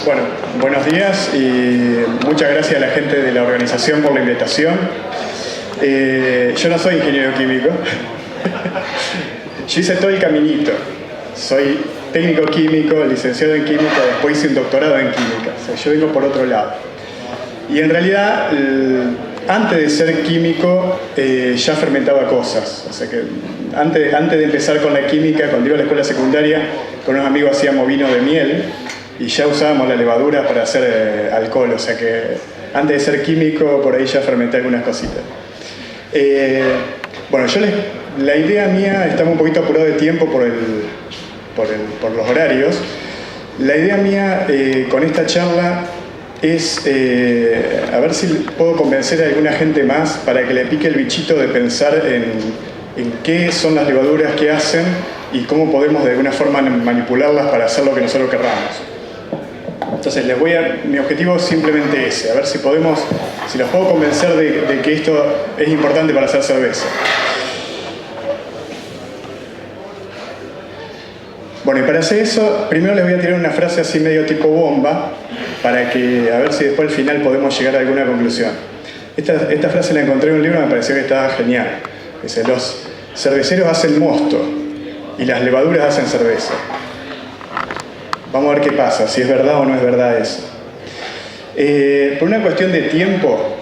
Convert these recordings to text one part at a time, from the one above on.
Bueno, buenos días y muchas gracias a la gente de la organización por la invitación. Yo no soy ingeniero químico. Yo hice todo el caminito. Soy técnico químico, licenciado en química, después hice un doctorado en química. O sea, yo vengo por otro lado. Y en realidad, antes de ser químico, ya fermentaba cosas. O sea que antes de empezar con la química, cuando iba a la escuela secundaria, con unos amigos hacíamos vino de miel y ya usábamos la levadura para hacer alcohol. O sea que antes de ser químico, por ahí ya fermenté algunas cositas. Bueno, la idea mía, estamos un poquito apurados de tiempo por los horarios. La idea mía con esta charla es a ver si puedo convencer a alguna gente más para que le pique el bichito de pensar en qué son las levaduras, qué hacen y cómo podemos de alguna forma manipularlas para hacer lo que nosotros querramos. Entonces mi objetivo es simplemente ese, a ver si los puedo convencer de que esto es importante para hacer cerveza. Bueno, y para hacer eso, primero les voy a tirar una frase así medio tipo bomba, para que a ver si después al final podemos llegar a alguna conclusión. Esta frase la encontré en un libro y me pareció que estaba genial. Dice, los cerveceros hacen mosto y las levaduras hacen cerveza. Vamos a ver qué pasa, si es verdad o no es verdad eso. Por una cuestión de tiempo,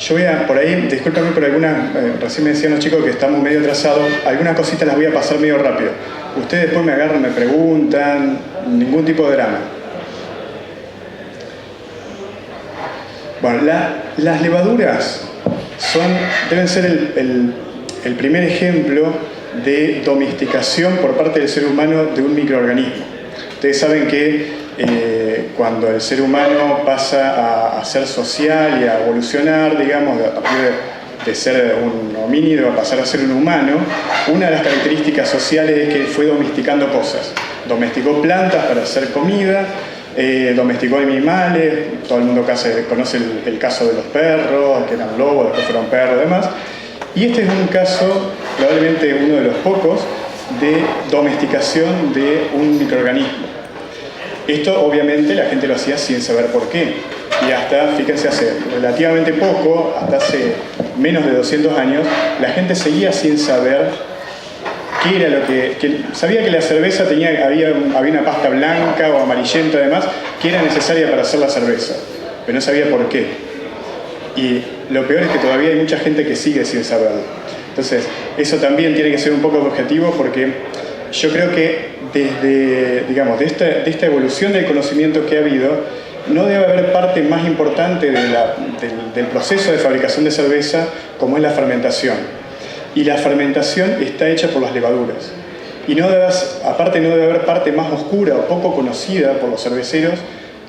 yo voy a, por ahí, discúlpame por algunas, recién me decían los chicos que estamos medio atrasados, algunas cositas las voy a pasar medio rápido. Ustedes después me agarran, me preguntan, ningún tipo de drama. Bueno, las levaduras deben ser el primer ejemplo de domesticación por parte del ser humano de un microorganismo. Ustedes saben que cuando el ser humano pasa a ser social y a evolucionar, digamos, a partir de ser un homínido a pasar a ser un humano, una de las características sociales es que fue domesticando cosas. Domesticó plantas para hacer comida, domesticó animales, todo el mundo conoce el caso de los perros, que eran lobos, después fueron perros y demás. Y este es un caso, probablemente uno de los pocos, de domesticación de un microorganismo. Esto obviamente la gente lo hacía sin saber por qué. Y hasta, fíjense, hace relativamente poco, hasta hace menos de 200 años, la gente seguía sin saber qué era lo que sabía que la cerveza había una pasta blanca o amarillenta además, que era necesaria para hacer la cerveza, pero no sabía por qué. Y lo peor es que todavía hay mucha gente que sigue sin saberlo. Entonces, eso también tiene que ser un poco objetivo porque yo creo que desde, digamos, de esta evolución del conocimiento que ha habido, no debe haber parte más importante del proceso de fabricación de cerveza como es la fermentación. Y la fermentación está hecha por las levaduras. Y aparte no debe haber parte más oscura o poco conocida por los cerveceros,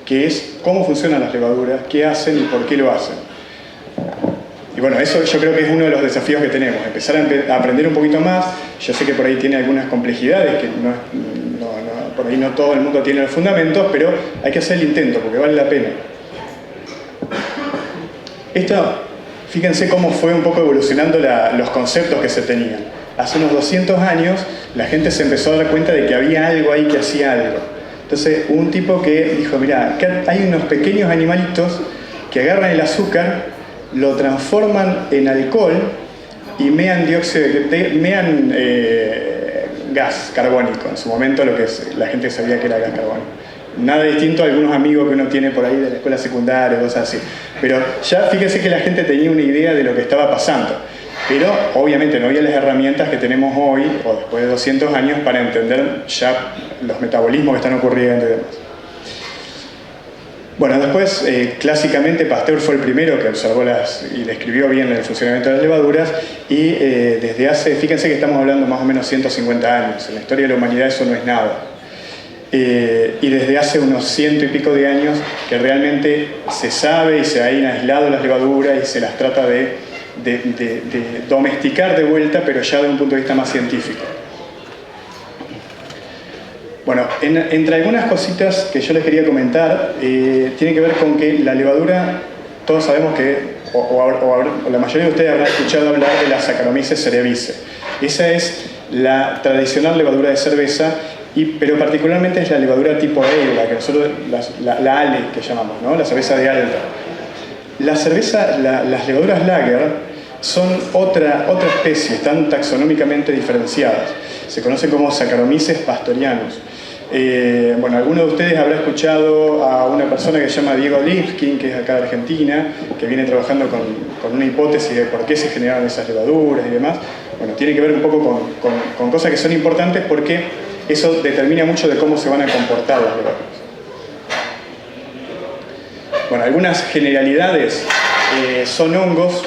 que es cómo funcionan las levaduras, qué hacen y por qué lo hacen. Y bueno, eso yo creo que es uno de los desafíos que tenemos, empezar a aprender un poquito más. Yo sé que por ahí tiene algunas complejidades, que por ahí no todo el mundo tiene los fundamentos, pero hay que hacer el intento porque vale la pena. Fíjense cómo fue un poco evolucionando los conceptos que se tenían. Hace unos 200 años la gente se empezó a dar cuenta de que había algo ahí que hacía algo. Entonces hubo un tipo que dijo, mirá, acá hay unos pequeños animalitos que agarran el azúcar, lo transforman en alcohol y mean gas carbónico. En su momento la gente sabía que era gas carbónico. Nada distinto a algunos amigos que uno tiene por ahí de la escuela secundaria, cosas así. Pero ya fíjense que la gente tenía una idea de lo que estaba pasando. Pero obviamente no había las herramientas que tenemos hoy, o después de 200 años, para entender ya los metabolismos que están ocurriendo y demás. Bueno, después, clásicamente, Pasteur fue el primero que observó y describió bien el funcionamiento de las levaduras y fíjense que estamos hablando más o menos 150 años. En la historia de la humanidad eso no es nada. Y desde hace unos 100 y pico de años que realmente se sabe y se han aislado las levaduras y se las trata de domesticar de vuelta, pero ya de un punto de vista más científico. Bueno, entre algunas cositas que yo les quería comentar, tiene que ver con que la levadura, todos sabemos que, o la mayoría de ustedes habrán escuchado hablar de la Saccharomyces cerevisiae. Esa es la tradicional levadura de cerveza pero particularmente es la levadura tipo ale, la que nosotros, la ale que llamamos, ¿no? La cerveza de alta. Las levaduras lager son otra especie, están taxonómicamente diferenciadas. Se conocen como Saccharomyces pastorianus. Bueno, alguno de ustedes habrá escuchado a una persona que se llama Diego Lipskin, que es acá de Argentina, que viene trabajando con una hipótesis de por qué se generaron esas levaduras y demás. Bueno, tiene que ver un poco con cosas que son importantes porque eso determina mucho de cómo se van a comportar las levaduras. Bueno, algunas generalidades son hongos,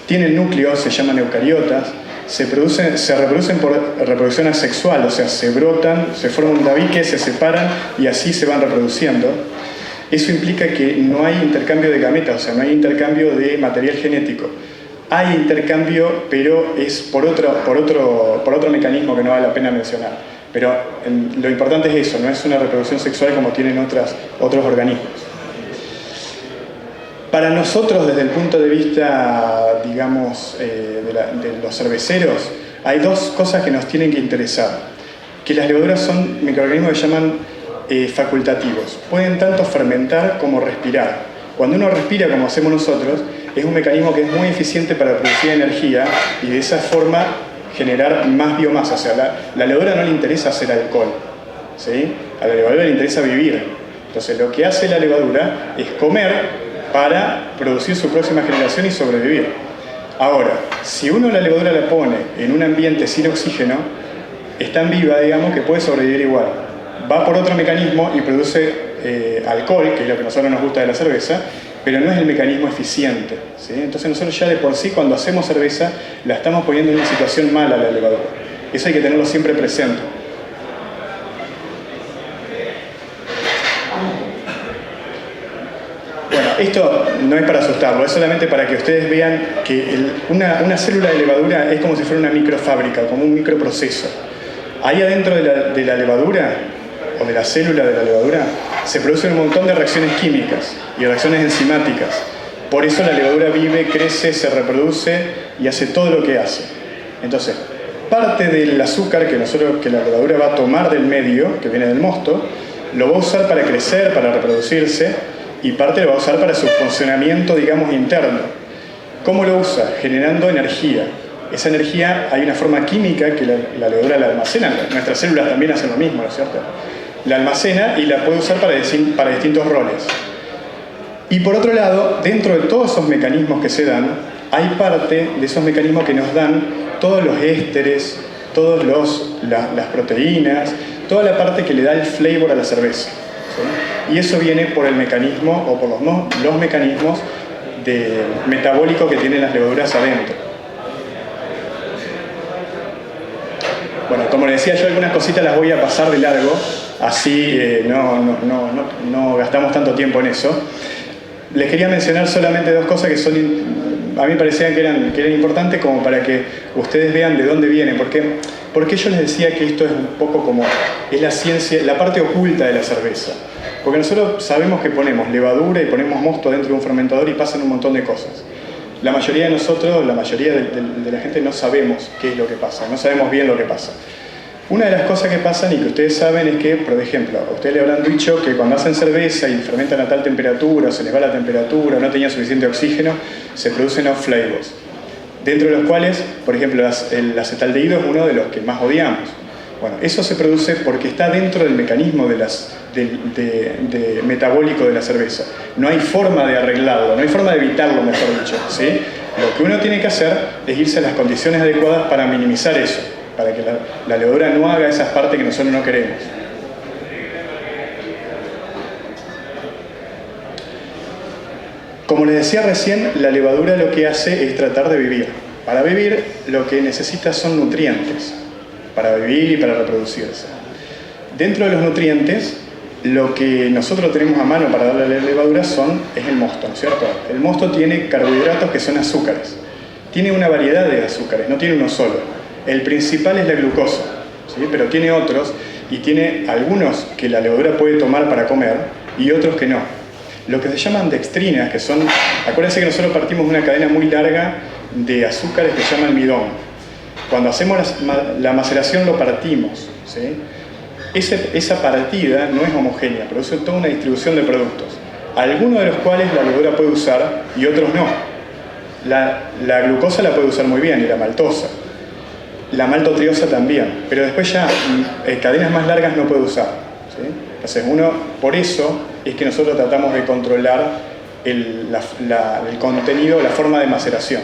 tienen núcleos, se llaman eucariotas, se reproducen por reproducción asexual, o sea, se brotan, se forman un tabique, se separan y así se van reproduciendo. Eso implica que no hay intercambio de gametas, o sea, no hay intercambio de material genético. Hay intercambio, pero es por otro mecanismo que no vale la pena mencionar. Pero lo importante es eso, no es una reproducción sexual como tienen otros organismos. Para nosotros, desde el punto de vista, digamos, de los cerveceros, hay dos cosas que nos tienen que interesar. Que las levaduras son microorganismos que llaman facultativos. Pueden tanto fermentar como respirar. Cuando uno respira, como hacemos nosotros, es un mecanismo que es muy eficiente para producir energía y de esa forma generar más biomasa. O sea, la levadura no le interesa hacer alcohol, ¿sí? A la levadura le interesa vivir. Entonces, lo que hace la levadura es comer para producir su próxima generación y sobrevivir. Ahora, si uno la levadura la pone en un ambiente sin oxígeno, es tan viva, digamos, que puede sobrevivir igual. Va por otro mecanismo y produce alcohol, que es lo que a nosotros nos gusta de la cerveza, pero no es el mecanismo eficiente, ¿sí? Entonces nosotros ya de por sí, cuando hacemos cerveza, la estamos poniendo en una situación mala a la levadura. Eso hay que tenerlo siempre presente. Bueno, esto no es para asustarlo, es solamente para que ustedes vean que una célula de levadura es como si fuera una microfábrica, como un microproceso. Ahí adentro de la levadura, o de la célula de la levadura, se producen un montón de reacciones químicas y reacciones enzimáticas. Por eso la levadura vive, crece, se reproduce y hace todo lo que hace. Entonces, parte del azúcar que la levadura va a tomar del medio, que viene del mosto, lo va a usar para crecer, para reproducirse, y parte lo va a usar para su funcionamiento, digamos, interno. ¿Cómo lo usa? Generando energía. Esa energía, hay una forma química que la levadura la almacena. Nuestras células también hacen lo mismo, ¿no es cierto? La almacena y la puede usar para distintos roles. Y por otro lado, dentro de todos esos mecanismos que se dan, hay parte de esos mecanismos que nos dan todos los ésteres, todas las proteínas, toda la parte que le da el flavor a la cerveza, ¿sí? Y eso viene por el mecanismo, o por los mecanismos metabólicos que tienen las levaduras adentro. Bueno, como les decía yo, algunas cositas las voy a pasar de largo, así no gastamos tanto tiempo en eso. Les quería mencionar solamente dos cosas que a mí parecían que eran importantes como para que ustedes vean de dónde viene. Porque yo les decía que esto es un poco como, es la ciencia, la parte oculta de la cerveza. Porque nosotros sabemos que ponemos levadura y ponemos mosto dentro de un fermentador y pasan un montón de cosas. La mayoría de nosotros, la mayoría de la gente no sabemos qué es lo que pasa, no sabemos bien lo que pasa. Una de las cosas que pasan y que ustedes saben es que, por ejemplo, a ustedes le habrán dicho que cuando hacen cerveza y fermentan a tal temperatura, o se les va la temperatura, o no tenían suficiente oxígeno, se producen off-flavors. Dentro de los cuales, por ejemplo, el acetaldehído es uno de los que más odiamos. Bueno, eso se produce porque está dentro del mecanismo metabólico de la cerveza. No hay forma de arreglarlo, no hay forma de evitarlo, mejor dicho, ¿sí? Lo que uno tiene que hacer es irse a las condiciones adecuadas para minimizar eso, para que la levadura no haga esas partes que nosotros no queremos. Como les decía recién, la levadura lo que hace es tratar de vivir. Para vivir lo que necesita son nutrientes, para vivir y para reproducirse. Dentro de los nutrientes, lo que nosotros tenemos a mano para darle a la levadura es el mosto, ¿no es cierto? El mosto tiene carbohidratos que son azúcares. Tiene una variedad de azúcares, no tiene uno solo. El principal es la glucosa, ¿sí? Pero tiene otros, y tiene algunos que la levadura puede tomar para comer y otros que no. Lo que se llaman dextrinas, que son... Acuérdense que nosotros partimos de una cadena muy larga de azúcares que se llama almidón. Cuando hacemos la maceración lo partimos, ¿sí? esa partida no es homogénea, produce toda una distribución de productos, algunos de los cuales la levadura puede usar y otros no. La glucosa la puede usar muy bien, y la maltosa. La maltotriosa también, pero después ya cadenas más largas no puede usar, ¿sí? Entonces por eso es que nosotros tratamos de controlar el contenido, la forma de maceración.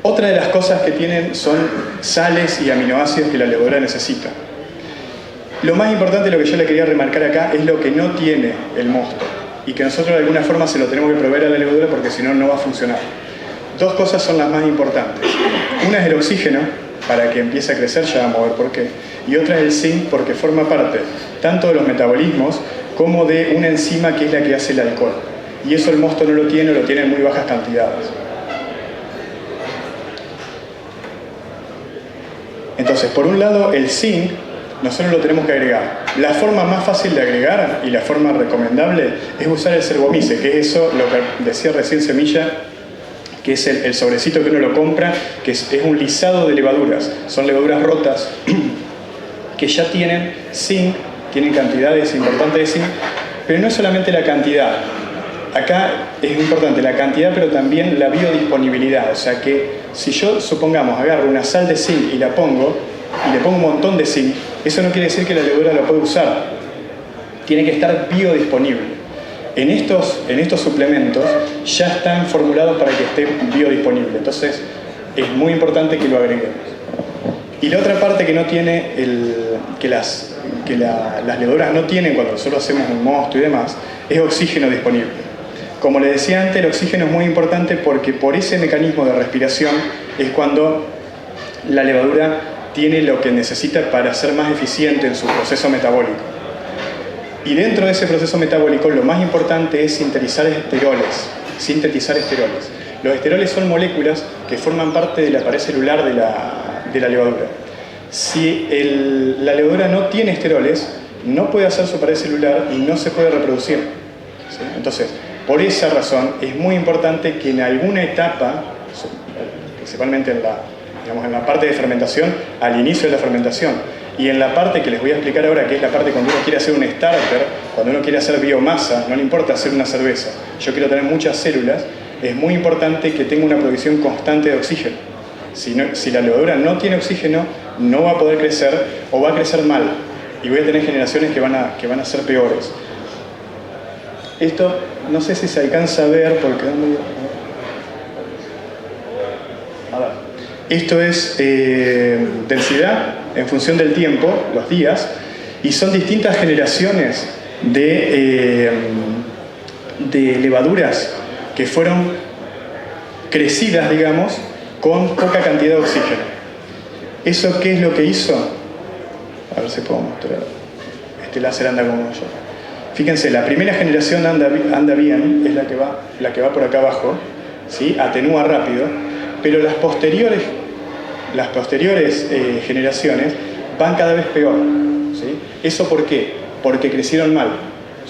Otra de las cosas que tienen son sales y aminoácidos que la levadura necesita. Lo más importante, lo que yo le quería remarcar acá, es lo que no tiene el mosto y que nosotros de alguna forma se lo tenemos que proveer a la levadura porque si no, no va a funcionar. Dos cosas son las más importantes. Una es el oxígeno, para que empiece a crecer, ya vamos a ver por qué. Y otra es el zinc, porque forma parte tanto de los metabolismos como de una enzima que es la que hace el alcohol. Y eso el mosto no lo tiene, o lo tiene en muy bajas cantidades. Entonces, por un lado, el zinc nosotros lo tenemos que agregar. La forma más fácil de agregar y la forma recomendable es usar el cervomice, que es eso, lo que decía recién Semilla, que es el sobrecito que uno lo compra, que es un lisado de levaduras. Son levaduras rotas que ya tienen zinc, tienen cantidades importantes de zinc, pero no es solamente la cantidad. Acá es importante la cantidad, pero también la biodisponibilidad. O sea que si yo, supongamos, agarro una sal de zinc y la pongo, y le pongo un montón de zinc, eso no quiere decir que la levadura la puede usar. Tiene que estar biodisponible. En estos suplementos ya están formulados para que esté biodisponible. Entonces es muy importante que lo agreguemos. Y la otra parte que no tiene, que las levaduras no tienen cuando nosotros hacemos un mosto y demás, es oxígeno disponible. Como les decía antes, el oxígeno es muy importante porque por ese mecanismo de respiración es cuando la levadura tiene lo que necesita para ser más eficiente en su proceso metabólico. Y dentro de ese proceso metabólico lo más importante es sintetizar esteroles. Los esteroles son moléculas que forman parte de la pared celular de la levadura. Si la levadura no tiene esteroles, no puede hacer su pared celular y no se puede reproducir, ¿sí? Entonces, por esa razón es muy importante que en alguna etapa, principalmente en la parte de fermentación, al inicio de la fermentación, y en la parte que les voy a explicar ahora, que es la parte cuando uno quiere hacer un starter, cuando uno quiere hacer biomasa, no le importa hacer una cerveza, yo quiero tener muchas células, es muy importante que tenga una provisión constante de oxígeno. Si la levadura no tiene oxígeno, no va a poder crecer o va a crecer mal, y voy a tener generaciones que van a ser peores. Esto, no sé si se alcanza a ver, porque... A ver. Esto es densidad en función del tiempo, los días, y son distintas generaciones de levaduras que fueron crecidas, digamos, con poca cantidad de oxígeno. ¿Eso qué es lo que hizo? A ver si puedo mostrar. Este láser anda como yo. Fíjense, la primera generación anda bien, es la que va por acá abajo, ¿sí? Atenúa rápido, pero las posteriores generaciones van cada vez peor, ¿sí? ¿Eso por qué? Porque crecieron mal,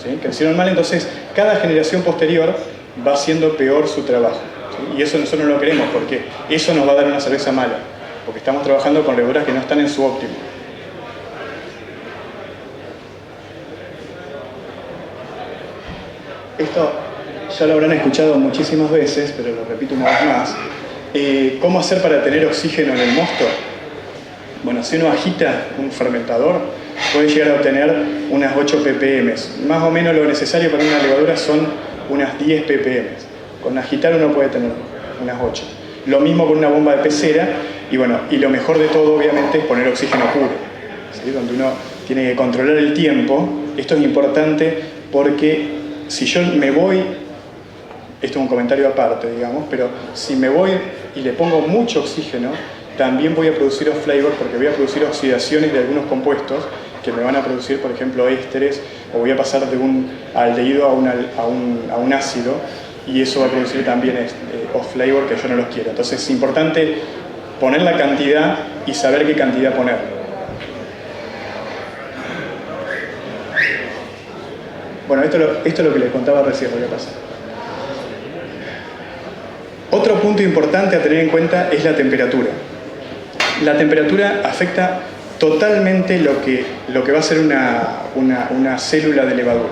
¿sí? Crecieron mal, entonces cada generación posterior va haciendo peor su trabajo, ¿sí? Y eso nosotros no lo queremos porque eso nos va a dar una cerveza mala, porque estamos trabajando con levaduras que no están en su óptimo. Esto ya lo habrán escuchado muchísimas veces, pero lo repito una vez más. ¿Cómo hacer para tener oxígeno en el mosto? Bueno, si uno agita un fermentador, puede llegar a obtener unas 8 ppm. Más o menos lo necesario para una levadura son unas 10 ppm. Con agitar uno puede tener unas 8. Lo mismo con una bomba de pecera. Y bueno, y lo mejor de todo, obviamente, es poner oxígeno puro, ¿sí? Donde uno tiene que controlar el tiempo. Esto es importante porque si yo me voy... Esto es un comentario aparte, digamos, pero si me voy y le pongo mucho oxígeno, también voy a producir off-flavor porque voy a producir oxidaciones de algunos compuestos que me van a producir, por ejemplo, ésteres, o voy a pasar de un aldehído a un ácido, y eso va a producir también off-flavor que yo no los quiero. Entonces es importante poner la cantidad y saber qué cantidad poner. Bueno, esto es lo que les contaba recién, lo que pasa. Otro punto importante a tener en cuenta es la temperatura. La temperatura afecta totalmente lo que va a ser una célula de levadura.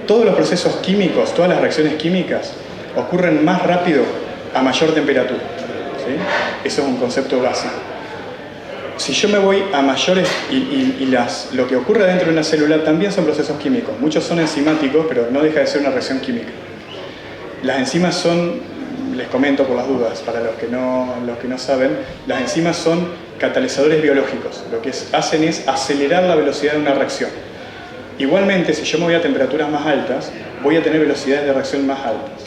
Todos los procesos químicos, todas las reacciones químicas ocurren más rápido a mayor temperatura, ¿sí? Eso es un concepto básico. Si yo me voy a mayores, lo que ocurre dentro de una célula también son procesos químicos. Muchos son enzimáticos, pero no deja de ser una reacción química. Las enzimas son, les comento por las dudas, para los que no saben, las enzimas son catalizadores biológicos. Lo que hacen es acelerar la velocidad de una reacción. Igualmente, si yo me voy a temperaturas más altas, voy a tener velocidades de reacción más altas.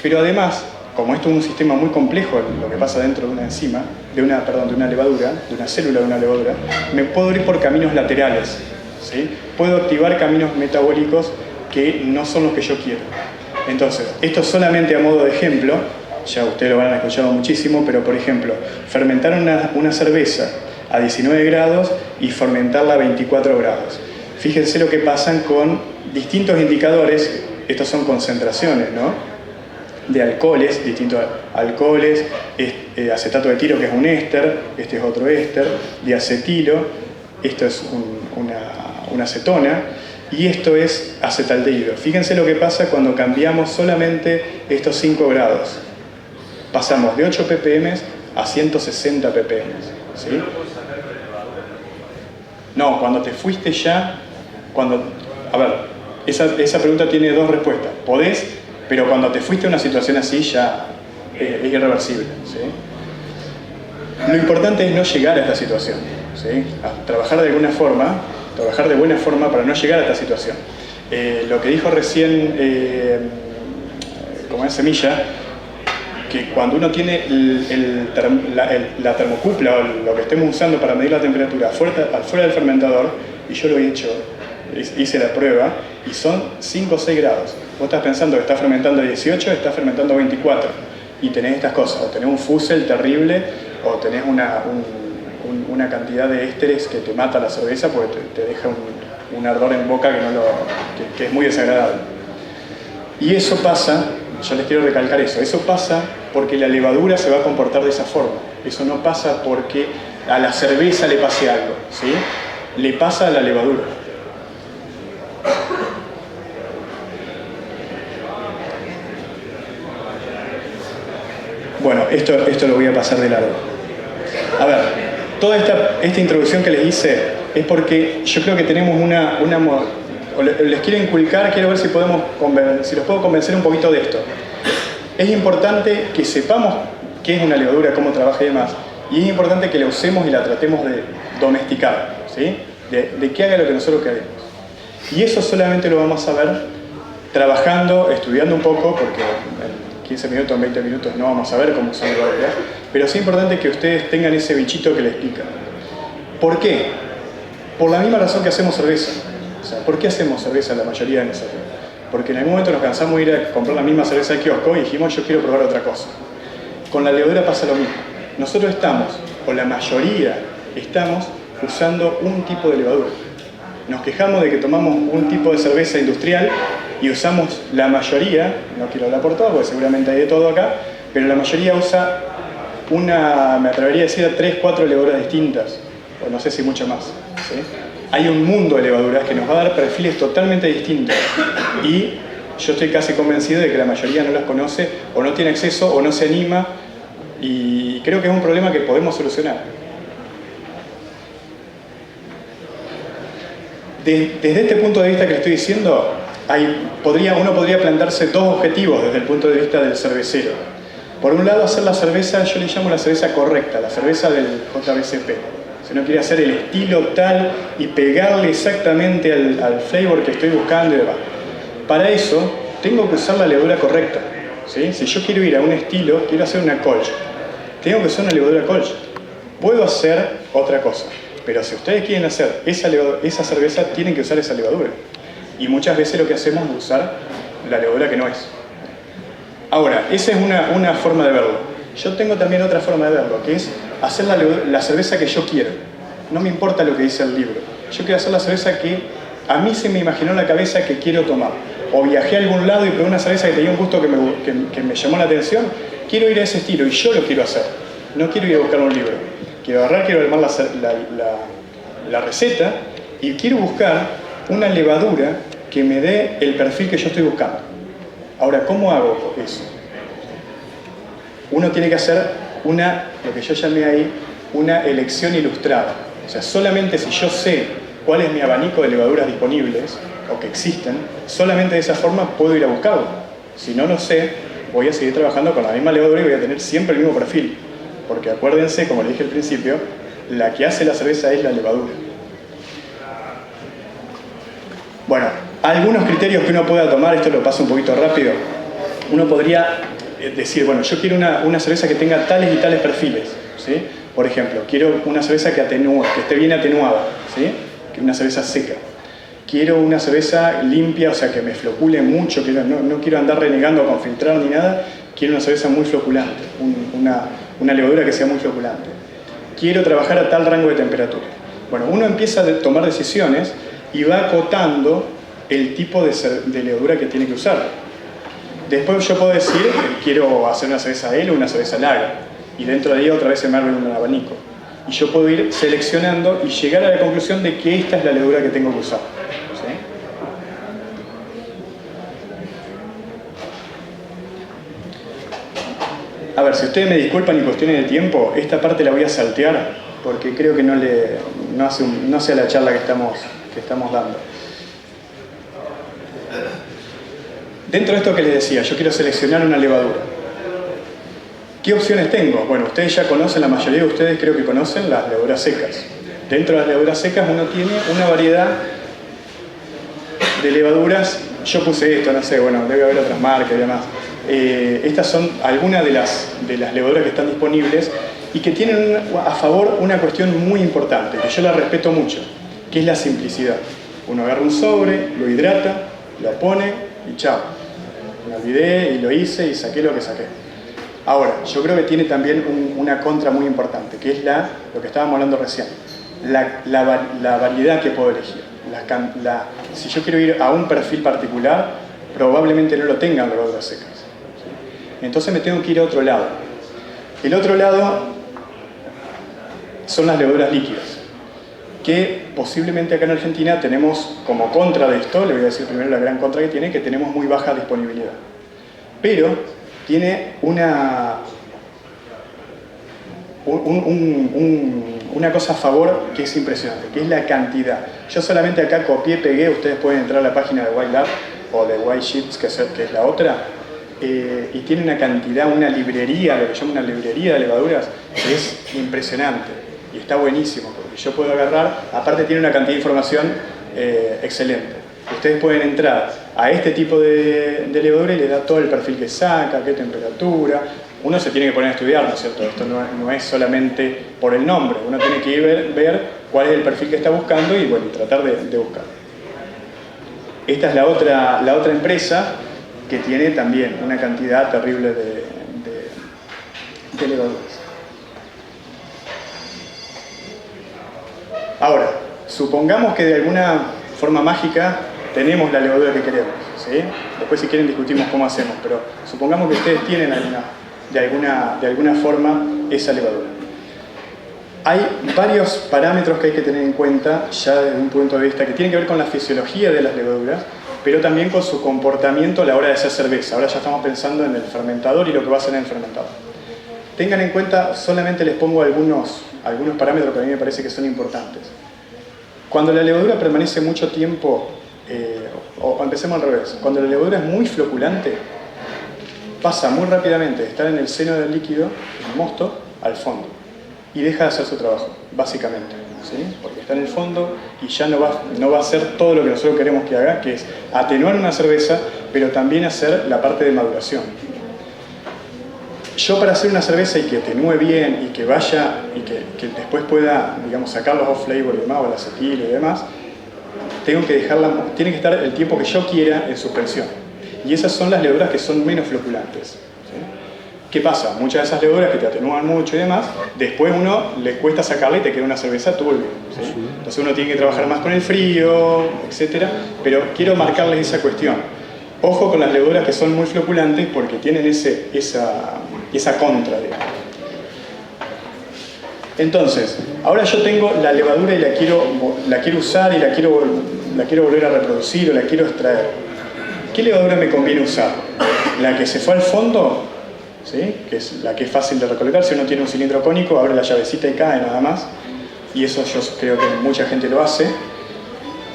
Pero además, como esto es un sistema muy complejo, lo que pasa dentro de una enzima, de una levadura, de una célula de una levadura, me puedo ir por caminos laterales, ¿sí? Puedo activar caminos metabólicos que no son los que yo quiero. Entonces, esto solamente a modo de ejemplo, ya ustedes lo van a haber escuchado muchísimo, pero por ejemplo, fermentar una cerveza a 19 grados y fermentarla a 24 grados. Fíjense lo que pasan con distintos indicadores, estos son concentraciones, ¿no?, de alcoholes, distintos alcoholes, acetato de tiro, que es un éster, este es otro éster, diacetilo, esto es una acetona, y esto es acetaldehído. Fíjense lo que pasa cuando cambiamos solamente estos 5 grados. Pasamos de 8 ppm a 160 ppm, ¿sí? No, cuando te fuiste ya, a ver, esa pregunta tiene dos respuestas. Podés, pero cuando te fuiste a una situación así ya es irreversible, ¿sí? Lo importante es no llegar a esta situación, ¿sí? A trabajar de alguna forma, trabajar de buena forma para no llegar a esta situación. Lo que dijo recién, como es Semilla, que cuando uno tiene la termocupla o lo que estemos usando para medir la temperatura fuera del fermentador, y yo lo he hecho, hice la prueba, y son 5 o 6 grados. Vos estás pensando que estás fermentando a 18, estás fermentando a 24, y tenés estas cosas, o tenés un fusel terrible, o tenés una cantidad de ésteres que te mata la cerveza porque te deja un ardor en boca que es muy desagradable. Y eso pasa, yo les quiero recalcar eso pasa porque la levadura se va a comportar de esa forma. Eso no pasa porque a la cerveza le pase algo, ¿sí? Le pasa a la levadura. Bueno, esto lo voy a pasar de largo. A ver, toda esta introducción que les hice es porque yo creo que tenemos les quiero inculcar, quiero ver si los puedo convencer un poquito de esto. Es importante que sepamos qué es una levadura, cómo trabaja y demás, y es importante que la usemos y la tratemos de domesticar, ¿sí? De que haga lo que nosotros queremos. Y eso solamente lo vamos a ver trabajando, estudiando un poco, porque en 15 minutos, en 20 minutos no vamos a ver cómo son levaduras, pero es importante que ustedes tengan ese bichito que les pica. ¿Por qué? Por la misma razón que hacemos cerveza. O sea, ¿por qué hacemos cerveza la mayoría de nosotros? Porque en algún momento nos cansamos de ir a comprar la misma cerveza de kiosco y dijimos, yo quiero probar otra cosa. Con la levadura pasa lo mismo. Nosotros o la mayoría estamos usando un tipo de levadura. Nos quejamos de que tomamos un tipo de cerveza industrial y usamos la mayoría, no quiero hablar por todo porque seguramente hay de todo acá, pero la mayoría usa me atrevería a decir, 3 o 4 levaduras distintas, o no sé si mucho más, ¿sí? Hay un mundo de levaduras que nos va a dar perfiles totalmente distintos y yo estoy casi convencido de que la mayoría no las conoce o no tiene acceso o no se anima, y creo que es un problema que podemos solucionar. Desde este punto de vista que estoy diciendo, uno podría plantearse dos objetivos desde el punto de vista del cervecero. Por un lado, hacer la cerveza, yo le llamo la cerveza correcta, la cerveza del JBCP. Si uno quiere hacer el estilo tal y pegarle exactamente al flavor que estoy buscando y demás. Para eso, tengo que usar la levadura correcta, ¿sí? Si yo quiero ir a un estilo, quiero hacer una Kolsch, tengo que usar una levadura Kolsch. Puedo hacer otra cosa, pero si ustedes quieren hacer esa cerveza, tienen que usar esa levadura. Y muchas veces lo que hacemos es usar la levadura que no es. Ahora, esa es una forma de verlo. Yo tengo también otra forma de verlo, que es hacer la cerveza que yo quiero. No me importa lo que dice el libro. Yo quiero hacer la cerveza que a mí se me imaginó en la cabeza que quiero tomar. O viajé a algún lado y probé una cerveza que tenía un gusto que me llamó la atención. Quiero ir a ese estilo y yo lo quiero hacer. No quiero ir a buscar un libro. quiero armar la receta y quiero buscar una levadura que me dé el perfil que yo estoy buscando. Ahora, ¿cómo hago eso? Uno tiene que hacer lo que yo llamé ahí, una elección ilustrada. O sea, solamente si yo sé cuál es mi abanico de levaduras disponibles, o que existen, solamente de esa forma puedo ir a buscarlo. Si no lo sé, voy a seguir trabajando con la misma levadura y voy a tener siempre el mismo perfil. Porque acuérdense, como le dije al principio, la que hace la cerveza es la levadura. Bueno, algunos criterios que uno pueda tomar, esto lo paso un poquito rápido. Uno podría decir, bueno, yo quiero una cerveza que tenga tales y tales perfiles, ¿sí? Por ejemplo, quiero una cerveza que esté bien atenuada, ¿sí? Una cerveza seca. Quiero una cerveza limpia, o sea, que me flocule mucho, no quiero andar renegando con filtrar ni nada, quiero una cerveza muy floculante, una levadura que sea muy floculante. Quiero trabajar a tal rango de temperatura. Bueno, uno empieza a tomar decisiones y va acotando el tipo de levadura que tiene que usar. Después yo puedo decir, quiero hacer una cerveza ale o una cerveza lager, y dentro de ahí otra vez se me abre un abanico. Y yo puedo ir seleccionando y llegar a la conclusión de que esta es la levadura que tengo que usar. ¿Sí? A ver, si ustedes me disculpan y cuestiones de tiempo, esta parte la voy a saltear porque creo que no hace a la charla que estamos dando. Dentro de esto que les decía, yo quiero seleccionar una levadura. ¿Qué opciones tengo? Bueno, ustedes ya conocen, la mayoría de ustedes creo que conocen las levaduras secas. Dentro de las levaduras secas uno tiene una variedad de levaduras. Yo puse esto, no sé, bueno, debe haber otras marcas y demás. Estas son algunas de las levaduras que están disponibles y que tienen a favor una cuestión muy importante, que yo la respeto mucho, que es la simplicidad. Uno agarra un sobre, lo hidrata, lo pone y chao. Me olvidé y lo hice y saqué lo que saqué. Ahora, yo creo que tiene también una contra muy importante, que es lo que estábamos hablando recién, la variedad que puedo elegir. Si yo quiero ir a un perfil particular, probablemente no lo tengan levaduras secas. Entonces me tengo que ir a otro lado. El otro lado son las levaduras líquidas, que posiblemente acá en Argentina tenemos como contra de esto, le voy a decir primero la gran contra que tiene, que tenemos muy baja disponibilidad. Pero tiene una cosa a favor que es impresionante, que es la cantidad. Yo solamente acá copié, pegué, ustedes pueden entrar a la página de White Lab o de White Sheets, que es la otra, y tiene una cantidad, una librería, lo que llaman una librería de levaduras, que es impresionante y está buenísimo, porque yo puedo agarrar, aparte tiene una cantidad de información excelente. Ustedes pueden entrar a este tipo de levadura y le da todo el perfil que saca, qué temperatura. Uno se tiene que poner a estudiar, ¿no es cierto? Esto no es solamente por el nombre. Uno tiene que ir ver cuál es el perfil que está buscando y bueno, tratar de buscar. Esta es la otra empresa que tiene también una cantidad terrible de levaduras. Ahora, supongamos que de alguna forma mágica tenemos la levadura que queremos, ¿sí? Después si quieren discutimos cómo hacemos, pero supongamos que ustedes tienen de alguna forma esa levadura. Hay varios parámetros que hay que tener en cuenta ya desde un punto de vista que tienen que ver con la fisiología de las levaduras, pero también con su comportamiento a la hora de hacer cerveza. Ahora ya estamos pensando en el fermentador y lo que va a hacer en el fermentador. Tengan en cuenta, solamente les pongo algunos parámetros que a mí me parece que son importantes. Cuando la levadura permanece mucho tiempo, o empecemos al revés, cuando la levadura es muy floculante, pasa muy rápidamente de estar en el seno del líquido, el mosto, al fondo. Y deja de hacer su trabajo, básicamente, ¿sí? Porque está en el fondo y ya no va a hacer todo lo que nosotros queremos que haga, que es atenuar una cerveza, pero también hacer la parte de maduración. Yo para hacer una cerveza y que atenúe bien y que vaya y que después pueda, digamos, sacar los off-flavor y demás, o el acetil y demás, tiene que estar el tiempo que yo quiera en suspensión. Y esas son las levaduras que son menos floculantes. ¿Sí? ¿Qué pasa? Muchas de esas levaduras que te atenúan mucho y demás, después uno le cuesta sacarla y te queda una cerveza turbia. ¿Sí? Entonces uno tiene que trabajar más con el frío, etc. Pero quiero marcarles esa cuestión. Ojo con las levaduras que son muy floculantes porque tienen esa contra, digamos. Entonces, ahora yo tengo la levadura y la quiero usar y la quiero volver a reproducir o la quiero extraer. ¿Qué levadura me conviene usar? ¿La que se fue al fondo? ¿Sí? Que es la que es fácil de recolectar. Si uno tiene un cilindro cónico, abre la llavecita y cae nada más. Y eso yo creo que mucha gente lo hace.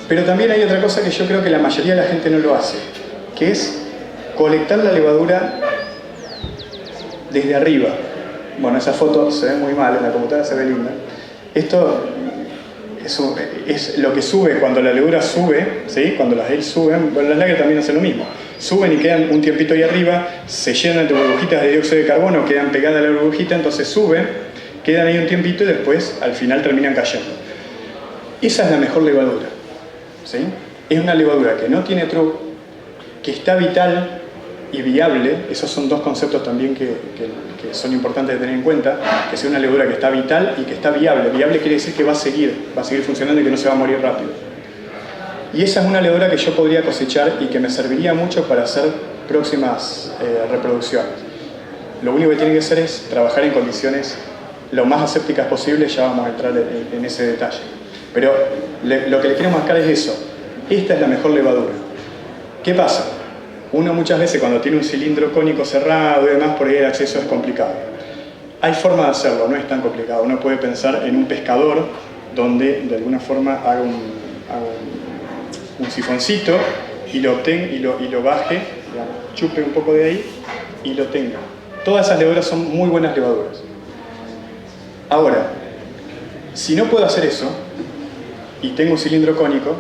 Pero también hay otra cosa que yo creo que la mayoría de la gente no lo hace, que es colectar la levadura desde arriba. Bueno, esa foto se ve muy mal, en la computadora se ve linda. Esto es lo que sube cuando la levadura sube, ¿sí? Cuando las gel suben, bueno, las lagers también hacen lo mismo. Suben y quedan un tiempito ahí arriba, se llenan de burbujitas de dióxido de carbono, quedan pegadas a la burbujita, entonces suben, quedan ahí un tiempito y después al final terminan cayendo. Esa es la mejor levadura, ¿sí? Es una levadura que no tiene truco, que está vital y viable. Esos son dos conceptos también que son importantes de tener en cuenta, que sea una levadura que está vital y que está viable. Viable quiere decir que va a seguir funcionando y que no se va a morir rápido. Y esa es una levadura que yo podría cosechar y que me serviría mucho para hacer próximas reproducciones. Lo único que tiene que hacer es trabajar en condiciones lo más asépticas posible, ya vamos a entrar en ese detalle. Pero lo que le quiero marcar es eso. Esta es la mejor levadura. ¿Qué pasa? Uno muchas veces cuando tiene un cilindro cónico cerrado y demás, por ahí el acceso es complicado. Hay forma de hacerlo, no es tan complicado. Uno puede pensar en un pescador donde de alguna forma haga un sifoncito y lo baje, digamos, chupe un poco de ahí y lo tenga. Todas esas levaduras son muy buenas levaduras. Ahora, si no puedo hacer eso y tengo un cilindro cónico,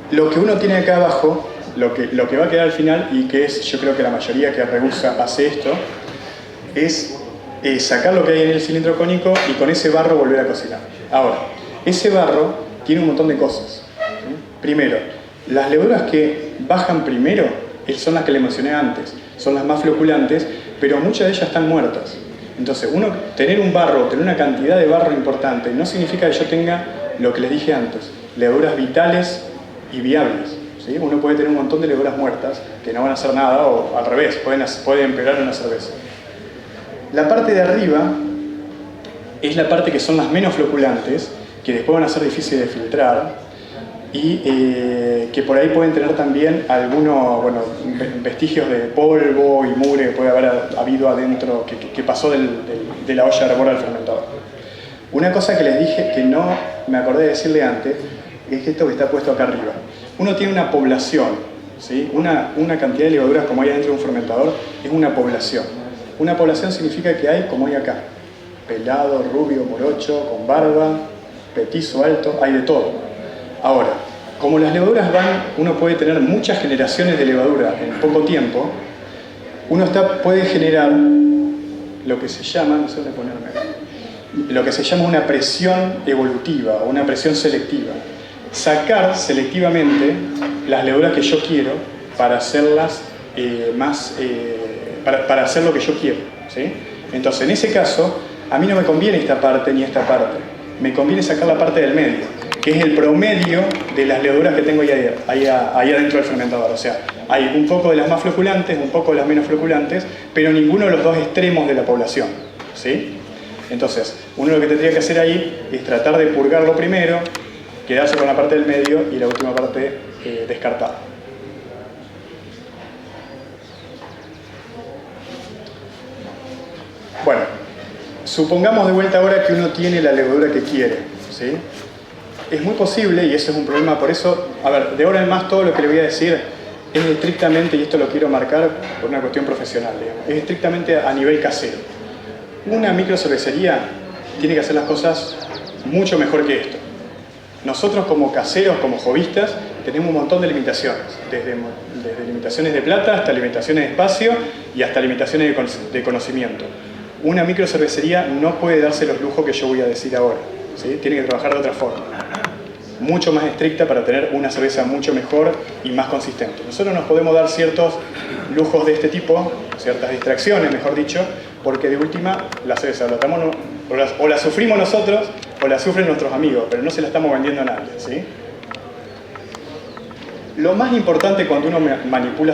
lo que uno tiene acá abajo, lo que va a quedar al final, y que es, yo creo que la mayoría que rehúsa hace esto, es sacar lo que hay en el cilindro cónico y con ese barro volver a cocinar. Ahora, ese barro tiene un montón de cosas, ¿sí? Primero, las levaduras que bajan primero son las que les mencioné antes, son las más floculantes, pero muchas de ellas están muertas. Entonces, tener un barro, tener una cantidad de barro importante, no significa que yo tenga lo que les dije antes, levaduras vitales y viables. ¿Sí? Uno puede tener un montón de levaduras muertas que no van a hacer nada, o al revés, pueden empeorar una cerveza. La parte de arriba es la parte que son las menos floculantes, que después van a ser difíciles de filtrar y que por ahí pueden tener también algunos vestigios de polvo y mugre que puede haber habido adentro, que pasó de la olla de hervor al fermentador. Una cosa que les dije que no me acordé de decirle antes es esto que está puesto acá arriba. Uno tiene una población, ¿sí? Una cantidad de levaduras como hay dentro de un fermentador es una población. Una población significa que hay como hay acá. Pelado, rubio, morocho, con barba, petizo, alto, hay de todo. Ahora, como las levaduras uno puede tener muchas generaciones de levadura en poco tiempo, uno puede generar lo que se llama, no sé dónde ponerme, lo que se llama una presión evolutiva o una presión selectiva. Sacar selectivamente las levaduras que yo quiero para hacerlas para hacer lo que yo quiero, ¿sí? Entonces, en ese caso, a mí no me conviene esta parte ni esta parte. Me conviene sacar la parte del medio, que es el promedio de las levaduras que tengo ahí adentro del fermentador. O sea, hay un poco de las más floculantes, un poco de las menos floculantes, pero ninguno de los dos extremos de la población, ¿sí? Entonces, uno lo que tendría que hacer ahí es tratar de purgarlo primero, quedarse con la parte del medio y la última parte descartada. Bueno, supongamos de vuelta ahora que uno tiene la levadura que quiere, ¿sí? Es muy posible, y ese es un problema, por eso, a ver, de ahora en más todo lo que le voy a decir es estrictamente, y esto lo quiero marcar por una cuestión profesional, digamos, es estrictamente a nivel casero. Una microcervecería tiene que hacer las cosas mucho mejor que esto. Nosotros como caseros, como hobbyistas, tenemos un montón de limitaciones, desde limitaciones de plata hasta limitaciones de espacio y hasta limitaciones de conocimiento. Una microcervecería no puede darse los lujos que yo voy a decir ahora, ¿sí? Tiene que trabajar de otra forma, mucho más estricta para tener una cerveza mucho mejor y más consistente. Nosotros nos podemos dar ciertos lujos de este tipo, ciertas distracciones, mejor dicho, porque de última la cerveza o la sufrimos nosotros o la sufren nuestros amigos, pero no se la estamos vendiendo a nadie, ¿sí? Lo más importante cuando uno manipula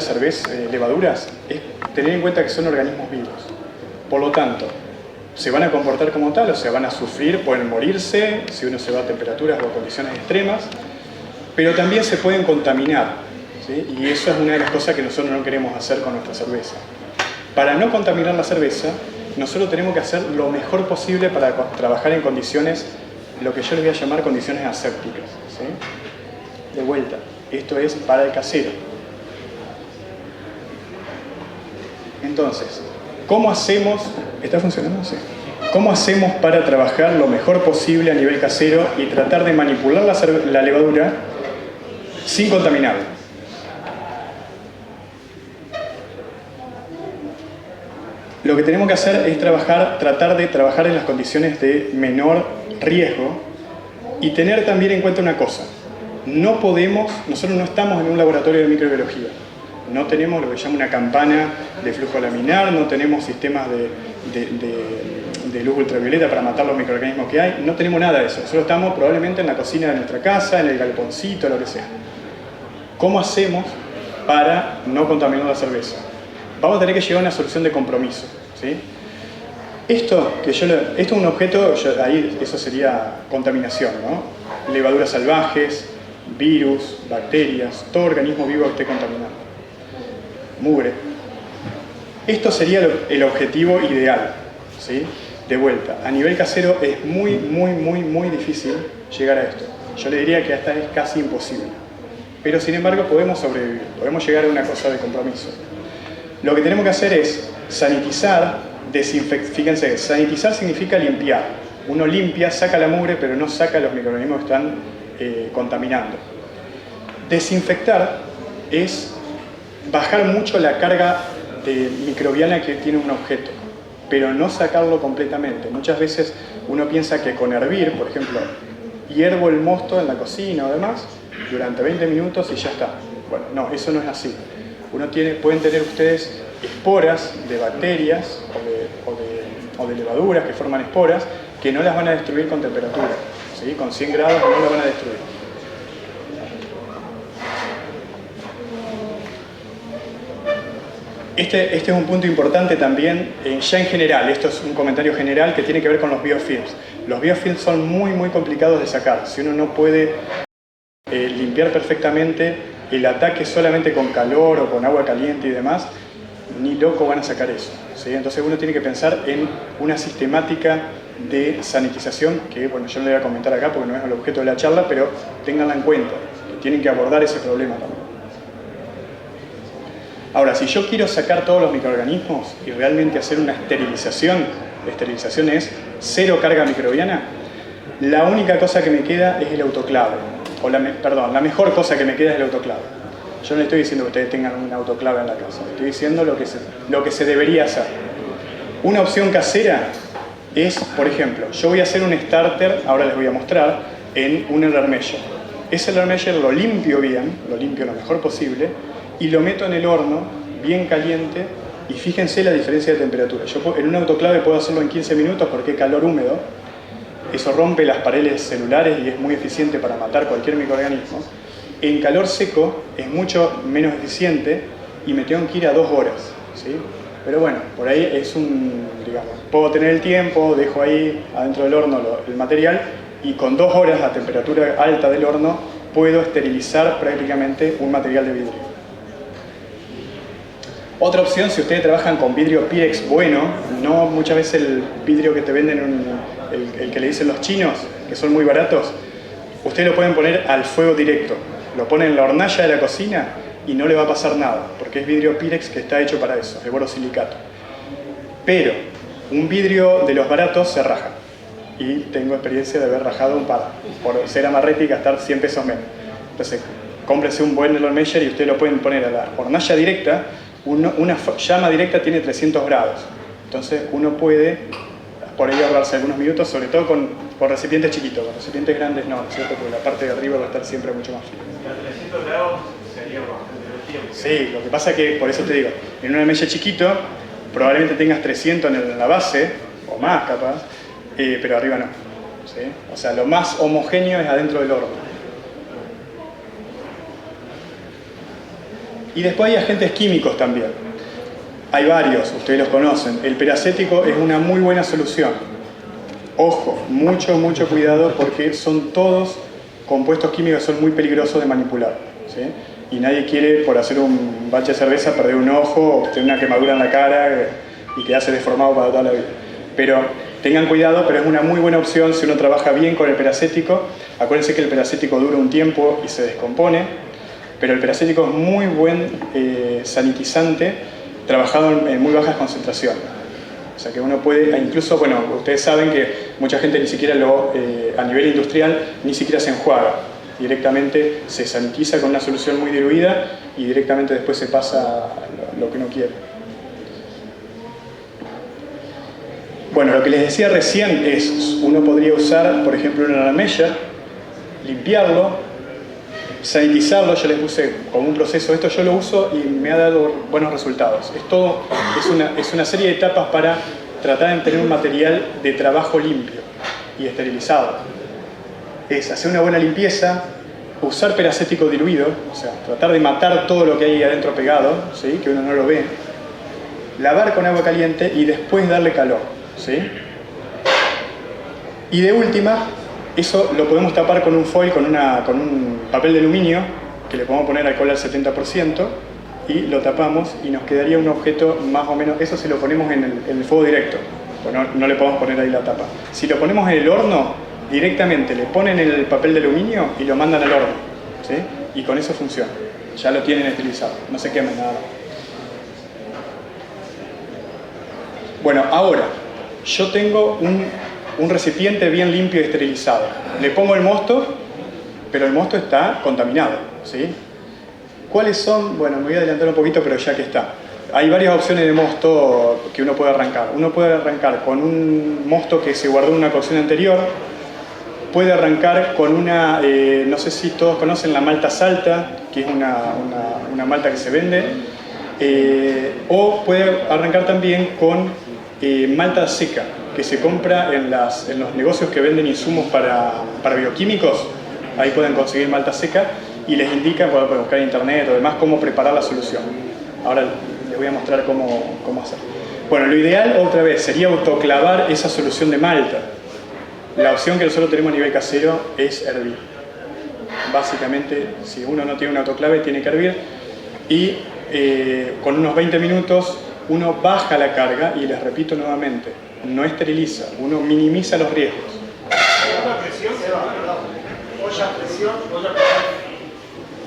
levaduras es tener en cuenta que son organismos vivos. Por lo tanto, se van a comportar como tal, o sea, van a sufrir, pueden morirse si uno se va a temperaturas o a condiciones extremas, pero también se pueden contaminar, ¿sí? Y eso es una de las cosas que nosotros no queremos hacer con nuestra cerveza. Para no contaminar la cerveza, nosotros tenemos que hacer lo mejor posible para trabajar en condiciones, lo que yo les voy a llamar condiciones asépticas, ¿sí? De vuelta, esto es para el casero. Entonces, ¿cómo hacemos? ¿Está funcionando? Sí. ¿Cómo hacemos para trabajar lo mejor posible a nivel casero y tratar de manipular la levadura sin contaminarla? Lo que tenemos que hacer es tratar de trabajar en las condiciones de menor riesgo y tener también en cuenta una cosa. Nosotros no estamos en un laboratorio de microbiología. No tenemos lo que se llama una campana de flujo laminar, no tenemos sistemas de luz ultravioleta para matar los microorganismos que hay, no tenemos nada de eso. Nosotros estamos probablemente en la cocina de nuestra casa, en el galponcito, lo que sea. ¿Cómo hacemos para no contaminar la cerveza? Vamos a tener que llegar a una solución de compromiso, ¿sí? Esto es un objeto, ahí eso sería contaminación, ¿no? Levaduras salvajes, virus, bacterias, todo organismo vivo que esté contaminado. Mugre. Esto sería el objetivo ideal, ¿sí? De vuelta, a nivel casero es muy difícil llegar a esto. Yo le diría que hasta es casi imposible. Pero sin embargo podemos sobrevivir, podemos llegar a una cosa de compromiso. Lo que tenemos que hacer es sanitizar, desinfectar. Fíjense, sanitizar significa limpiar. Uno limpia, saca la mugre, pero no saca los microorganismos que están contaminando. Desinfectar es bajar mucho la carga microbiana que tiene un objeto, pero no sacarlo completamente. Muchas veces uno piensa que con hervir, por ejemplo, hiervo el mosto en la cocina o demás, durante 20 minutos y ya está. Bueno, no, eso no es así. Pueden tener ustedes esporas de bacterias o de levaduras que forman esporas que no las van a destruir con temperatura, ¿sí? Con 100 grados no las van a destruir. Este es un punto importante también, ya en general, esto es un comentario general que tiene que ver con los biofilms. Los biofilms son muy complicados de sacar. Si uno no puede limpiar perfectamente el ataque solamente con calor o con agua caliente y demás, ni loco van a sacar eso, ¿sí? Entonces uno tiene que pensar en una sistemática de sanitización que, bueno, yo no le voy a comentar acá porque no es el objeto de la charla, pero ténganla en cuenta, que tienen que abordar ese problema también. Ahora, si yo quiero sacar todos los microorganismos y realmente hacer una esterilización, la esterilización es cero carga microbiana, la única cosa que me queda es el autoclave. La mejor cosa que me queda es el autoclave. Yo no le estoy diciendo que ustedes tengan un autoclave en la casa, estoy diciendo lo que se debería hacer. Una opción casera es, por ejemplo, yo voy a hacer un starter, ahora les voy a mostrar, en un Eller Meyer. Ese Eller Meyer lo limpio bien, lo limpio lo mejor posible, y lo meto en el horno, bien caliente, y fíjense la diferencia de temperatura. Yo en un autoclave puedo hacerlo en 15 minutos porque hay calor húmedo, eso rompe las paredes celulares y es muy eficiente para matar cualquier microorganismo. En calor seco es mucho menos eficiente y me tengo que ir a 2 horas, ¿sí? Pero bueno, por ahí es digamos, puedo tener el tiempo, dejo ahí adentro del horno el material y con 2 horas a temperatura alta del horno puedo esterilizar prácticamente un material de vidrio. Otra opción, si ustedes trabajan con vidrio Pirex bueno, no muchas veces el vidrio que te venden, el que le dicen los chinos, que son muy baratos, ustedes lo pueden poner al fuego directo. Lo ponen en la hornalla de la cocina y no le va a pasar nada, porque es vidrio Pirex que está hecho para eso, de borosilicato. Pero un vidrio de los baratos se raja. Y tengo experiencia de haber rajado un par, por ser Amarretti y gastar 100 pesos menos. Entonces, cómprese un buen Eller Meyer y ustedes lo pueden poner a la hornalla directa. Una llama directa tiene 300 grados. Entonces, uno puede por ahí ahorrarse algunos minutos, sobre todo con recipientes chiquitos. Con recipientes grandes no, ¿cierto? Porque la parte de arriba va a estar siempre mucho más fría. A 300 grados sería bastante tiempo. Sí, lo que pasa es que, por eso te digo, en un Eller Meyer chiquito probablemente tengas 300 en la base, o más capaz, pero arriba no, ¿sí? O sea, lo más homogéneo es adentro del horno. Y después hay agentes químicos también. Hay varios, ustedes los conocen. El peracético es una muy buena solución. Ojo, mucho cuidado porque son todos compuestos químicos que son muy peligrosos de manipular, ¿sí? Y nadie quiere, por hacer un bache de cerveza, perder un ojo o tener una quemadura en la cara y quedarse deformado para toda la vida. Pero tengan cuidado, pero es una muy buena opción si uno trabaja bien con el peracético. Acuérdense que el peracético dura un tiempo y se descompone, pero el peracético es muy buen sanitizante, trabajado en muy bajas concentraciones. O sea que uno puede, incluso, bueno, ustedes saben que mucha gente ni siquiera a nivel industrial, ni siquiera se enjuaga. Directamente se sanitiza con una solución muy diluida y directamente después se pasa lo que uno quiere. Bueno, lo que les decía recién es, uno podría usar, por ejemplo, una lamella, limpiarlo, sanitizarlo. Yo les puse como un proceso, esto yo lo uso y me ha dado buenos resultados. Es una serie de etapas para tratar de tener un material de trabajo limpio y esterilizado. Es hacer una buena limpieza, usar peracético diluido, o sea, tratar de matar todo lo que hay adentro pegado, ¿sí? Que uno no lo ve, lavar con agua caliente y después darle calor, ¿sí? Y de última, eso lo podemos tapar con un foil, con un papel de aluminio, que le podemos poner alcohol al 70%, y lo tapamos y nos quedaría un objeto más o menos, eso si lo ponemos en el fuego directo, pues no le podemos poner ahí la tapa. Si lo ponemos en el horno, directamente le ponen el papel de aluminio y lo mandan al horno, ¿sí? Y con eso funciona. Ya lo tienen esterilizado, no se quemen nada más. Bueno, ahora, yo tengo un recipiente bien limpio y esterilizado. Le pongo el mosto, pero el mosto está contaminado, ¿sí? ¿Cuáles son? Bueno, me voy a adelantar un poquito, pero ya que está. Hay varias opciones de mosto que uno puede arrancar. Uno puede arrancar con un mosto que se guardó en una cocción anterior. Puede arrancar con una, no sé si todos conocen la malta salta, que es una malta que se vende, o puede arrancar también con malta seca, que se compra en los negocios que venden insumos para bioquímicos. Ahí pueden conseguir malta seca y les indica, pueden buscar en internet o demás, cómo preparar la solución. Ahora les voy a mostrar cómo hacer. Bueno, lo ideal, otra vez, sería autoclavar esa solución de malta. La opción que nosotros tenemos a nivel casero es hervir. Básicamente, si uno no tiene un autoclave, tiene que hervir. Y con unos 20 minutos uno baja la carga y les repito nuevamente, no esteriliza, uno minimiza los riesgos.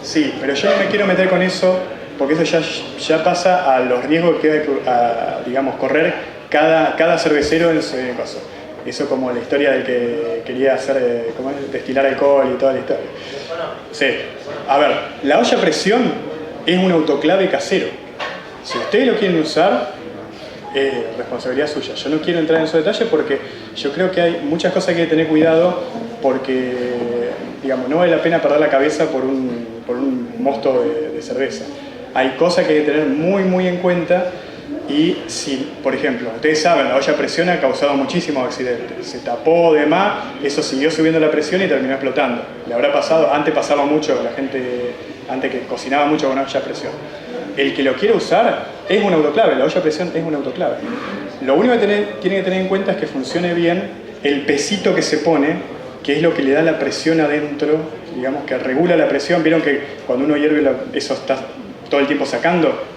Sí, pero yo no me quiero meter con eso porque eso ya pasa a los riesgos que hay que, digamos, correr cada cervecero en su caso. Eso como la historia del que quería hacer, ¿cómo es? Destilar alcohol y toda la historia. Sí. A ver, la olla a presión es un autoclave casero. Si ustedes lo quieren usar, responsabilidad suya. Yo no quiero entrar en esos detalles porque yo creo que hay muchas cosas que hay que tener cuidado porque, digamos, no vale la pena perder la cabeza por un mosto de cerveza. Hay cosas que hay que tener muy en cuenta. Y si, por ejemplo, ustedes saben, la olla a presión ha causado muchísimos accidentes. Se tapó de más, eso siguió subiendo la presión y terminó explotando. Le habrá pasado, antes pasaba mucho, la gente, antes que cocinaba mucho con olla a presión. El que lo quiere usar es un autoclave, la olla a presión es un autoclave. Lo único que tiene que tener en cuenta es que funcione bien el pesito que se pone, que es lo que le da la presión adentro, digamos, que regula la presión. Vieron que cuando uno hierve, eso está todo el tiempo sacando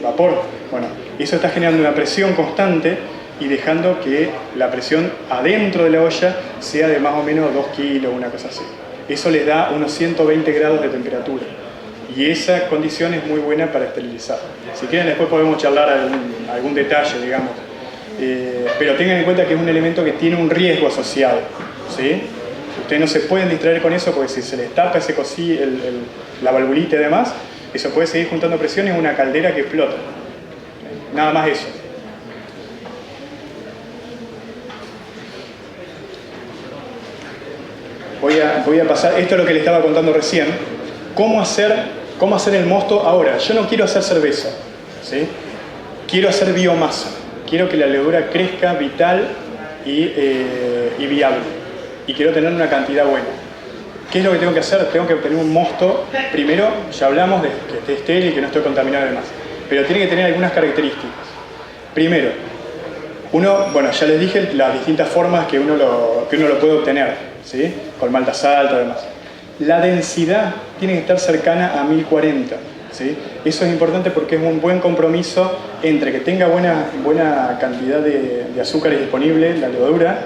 vapor. Bueno, eso está generando una presión constante y dejando que la presión adentro de la olla sea de más o menos 2 kilos, una cosa así. Eso les da unos 120 grados de temperatura y esa condición es muy buena para esterilizar. Si quieren después podemos charlar algún detalle, digamos, pero tengan en cuenta que es un elemento que tiene un riesgo asociado, ¿sí? Ustedes no se pueden distraer con eso porque si se les tapa ese la valvulita y demás, eso puede seguir juntando presión y es una caldera que explota. Nada más eso. Voy a pasar, esto es lo que les estaba contando recién, cómo hacer el mosto ahora. Yo no quiero hacer cerveza, ¿sí? Quiero hacer biomasa. Quiero que la levadura crezca vital y viable. Y quiero tener una cantidad buena. ¿Qué es lo que tengo que hacer? Tengo que obtener un mosto. Primero, ya hablamos de que esté estéril y que no esté contaminado y demás. pero tiene que tener algunas características. Primero, bueno, ya les dije las distintas formas que uno lo puede obtener, ¿sí? Con malta alta, además. La densidad tiene que estar cercana a 1040, ¿sí? Eso es importante porque es un buen compromiso entre que tenga buena cantidad de azúcares disponibles, la levadura,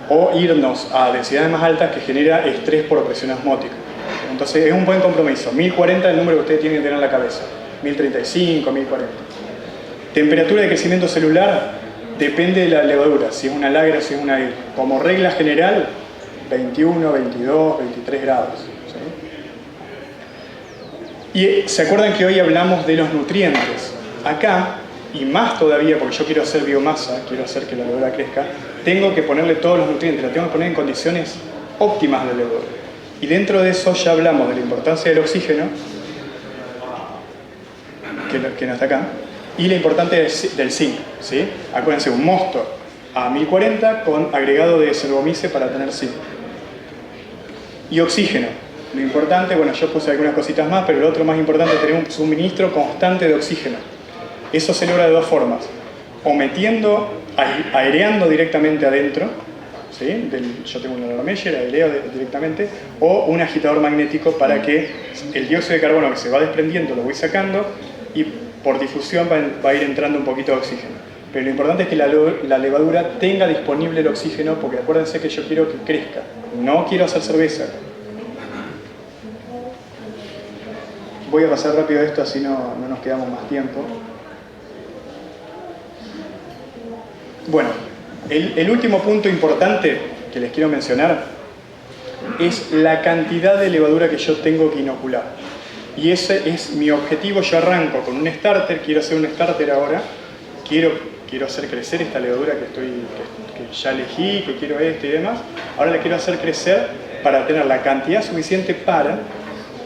o irnos a densidades más altas que genera estrés por presión osmótica. Entonces es un buen compromiso. 1040 es el número que ustedes tienen que tener en la cabeza. 1035, 1040. Temperatura de crecimiento celular depende de la levadura, si es una lager o si es una ale. Como regla general, 21, 22, 23 grados. ¿Sí? Y se acuerdan que hoy hablamos de los nutrientes. Acá, y más todavía porque yo quiero hacer biomasa, quiero hacer que la levadura crezca, tengo que ponerle todos los nutrientes, la tengo que poner en condiciones óptimas de la levadura. Y dentro de eso ya hablamos de la importancia del oxígeno, que no está acá, y la importancia del zinc, ¿sí? Acuérdense, un mosto a 1040 con agregado de cervomice para tener zinc. Y oxígeno. Lo importante, bueno, yo puse algunas cositas más, pero lo otro más importante es tener un suministro constante de oxígeno. Eso se logra de dos formas. O aireando directamente adentro, ¿sí? Yo tengo un aeromeller, aireo directamente, o un agitador magnético para que el dióxido de carbono que se va desprendiendo lo voy sacando y por difusión va a ir entrando un poquito de oxígeno. Pero lo importante es que la levadura tenga disponible el oxígeno, porque acuérdense que yo quiero que crezca, no quiero hacer cerveza. Voy a pasar rápido esto, así no nos quedamos más tiempo. Bueno, el último punto importante que les quiero mencionar es la cantidad de levadura que yo tengo que inocular. Y ese es mi objetivo. Yo arranco con un starter, quiero hacer un starter ahora, quiero hacer crecer esta levadura que ya elegí, que quiero esto y demás. Ahora la quiero hacer crecer para tener la cantidad suficiente para,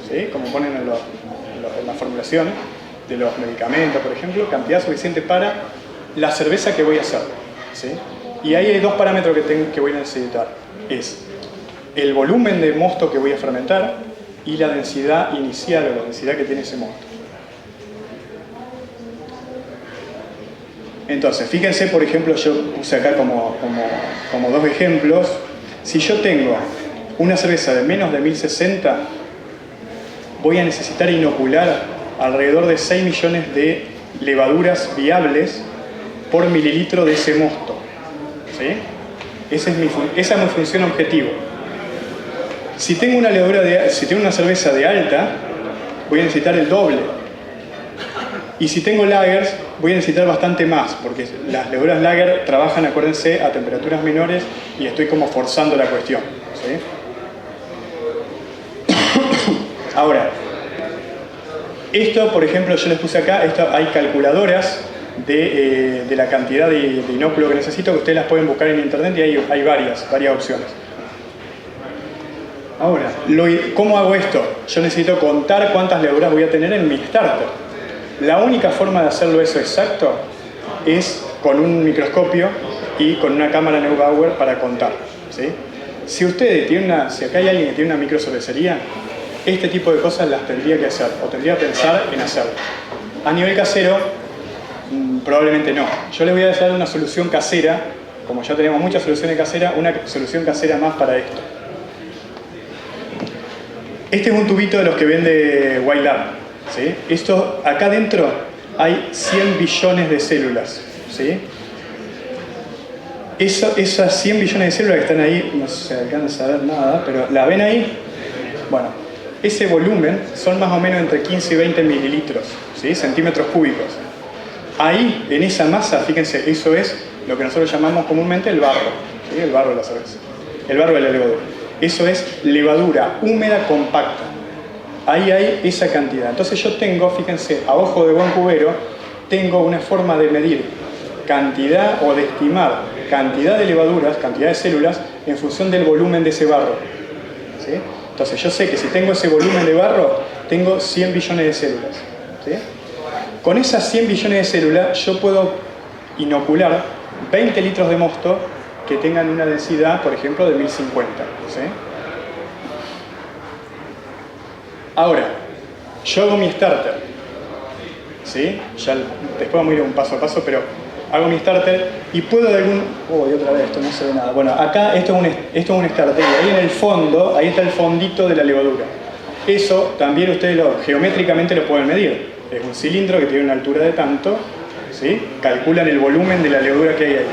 ¿sí? Como ponen en la formulación de los medicamentos, por ejemplo, cantidad suficiente para la cerveza que voy a hacer, ¿sí? Y ahí hay dos parámetros que voy a necesitar. Es el volumen de mosto que voy a fermentar y la densidad inicial o la densidad que tiene ese mosto. Entonces, fíjense, por ejemplo, yo puse acá como dos ejemplos. Si yo tengo una cerveza de menos de 1060, voy a necesitar inocular alrededor de 6 millones de levaduras viables por mililitro de ese mosto, ¿sí? Esa es mi función objetivo. Si tengo una cerveza de alta, voy a necesitar el doble. Y si tengo lagers, voy a necesitar bastante más, porque las levaduras lager trabajan, acuérdense, a temperaturas menores y estoy como forzando la cuestión, ¿sí? Ahora, esto, por ejemplo, yo les puse acá, hay calculadoras de la cantidad de inóculo que necesito, que ustedes las pueden buscar en internet y hay varias opciones. Ahora, ¿cómo hago esto? Yo necesito contar cuántas levaduras voy a tener en mi starter. La única forma de hacerlo eso exacto es con un microscopio y con una cámara Neubauer para contar, ¿sí? Si acá hay alguien que tiene una microcervecería, este tipo de cosas las tendría que hacer, o tendría que pensar en hacerlo. A nivel casero, probablemente no. Yo les voy a dar una solución casera, como ya tenemos muchas soluciones caseras, una solución casera más para esto. Este es un tubito de los que vende White Lab, ¿sí? Acá dentro hay 100 billones de células, ¿sí? Esas 100 billones de células que están ahí, no se alcanza a ver nada, pero ¿la ven ahí? Bueno, ese volumen son más o menos entre 15 y 20 mililitros, ¿sí? Centímetros cúbicos. Ahí, en esa masa, fíjense, eso es lo que nosotros llamamos comúnmente el barro, ¿sí? El barro de la cerveza, el barro de la levadura. Eso es levadura húmeda compacta. Ahí hay esa cantidad. Entonces yo tengo, fíjense, a ojo de buen cubero, tengo una forma de medir cantidad o de estimar cantidad de levaduras, cantidad de células, en función del volumen de ese barro, ¿sí? Entonces yo sé que si tengo ese volumen de barro, tengo 100 billones de células, ¿sí? Con esas 100 billones de células yo puedo inocular 20 litros de mosto que tengan una densidad, por ejemplo, de 1050, ¿sí? Ahora, yo hago mi starter. ¿sí? Ya después vamos a ir un paso a paso, pero hago mi starter y puedo de algún... Oh, y otra vez, esto no se ve nada. Bueno, acá esto es un starter y ahí en el fondo, ahí está el fondito de la levadura. Eso también ustedes geométricamente lo pueden medir. Es un cilindro que tiene una altura de tanto, ¿sí? Calculan el volumen de la levadura que hay ahí.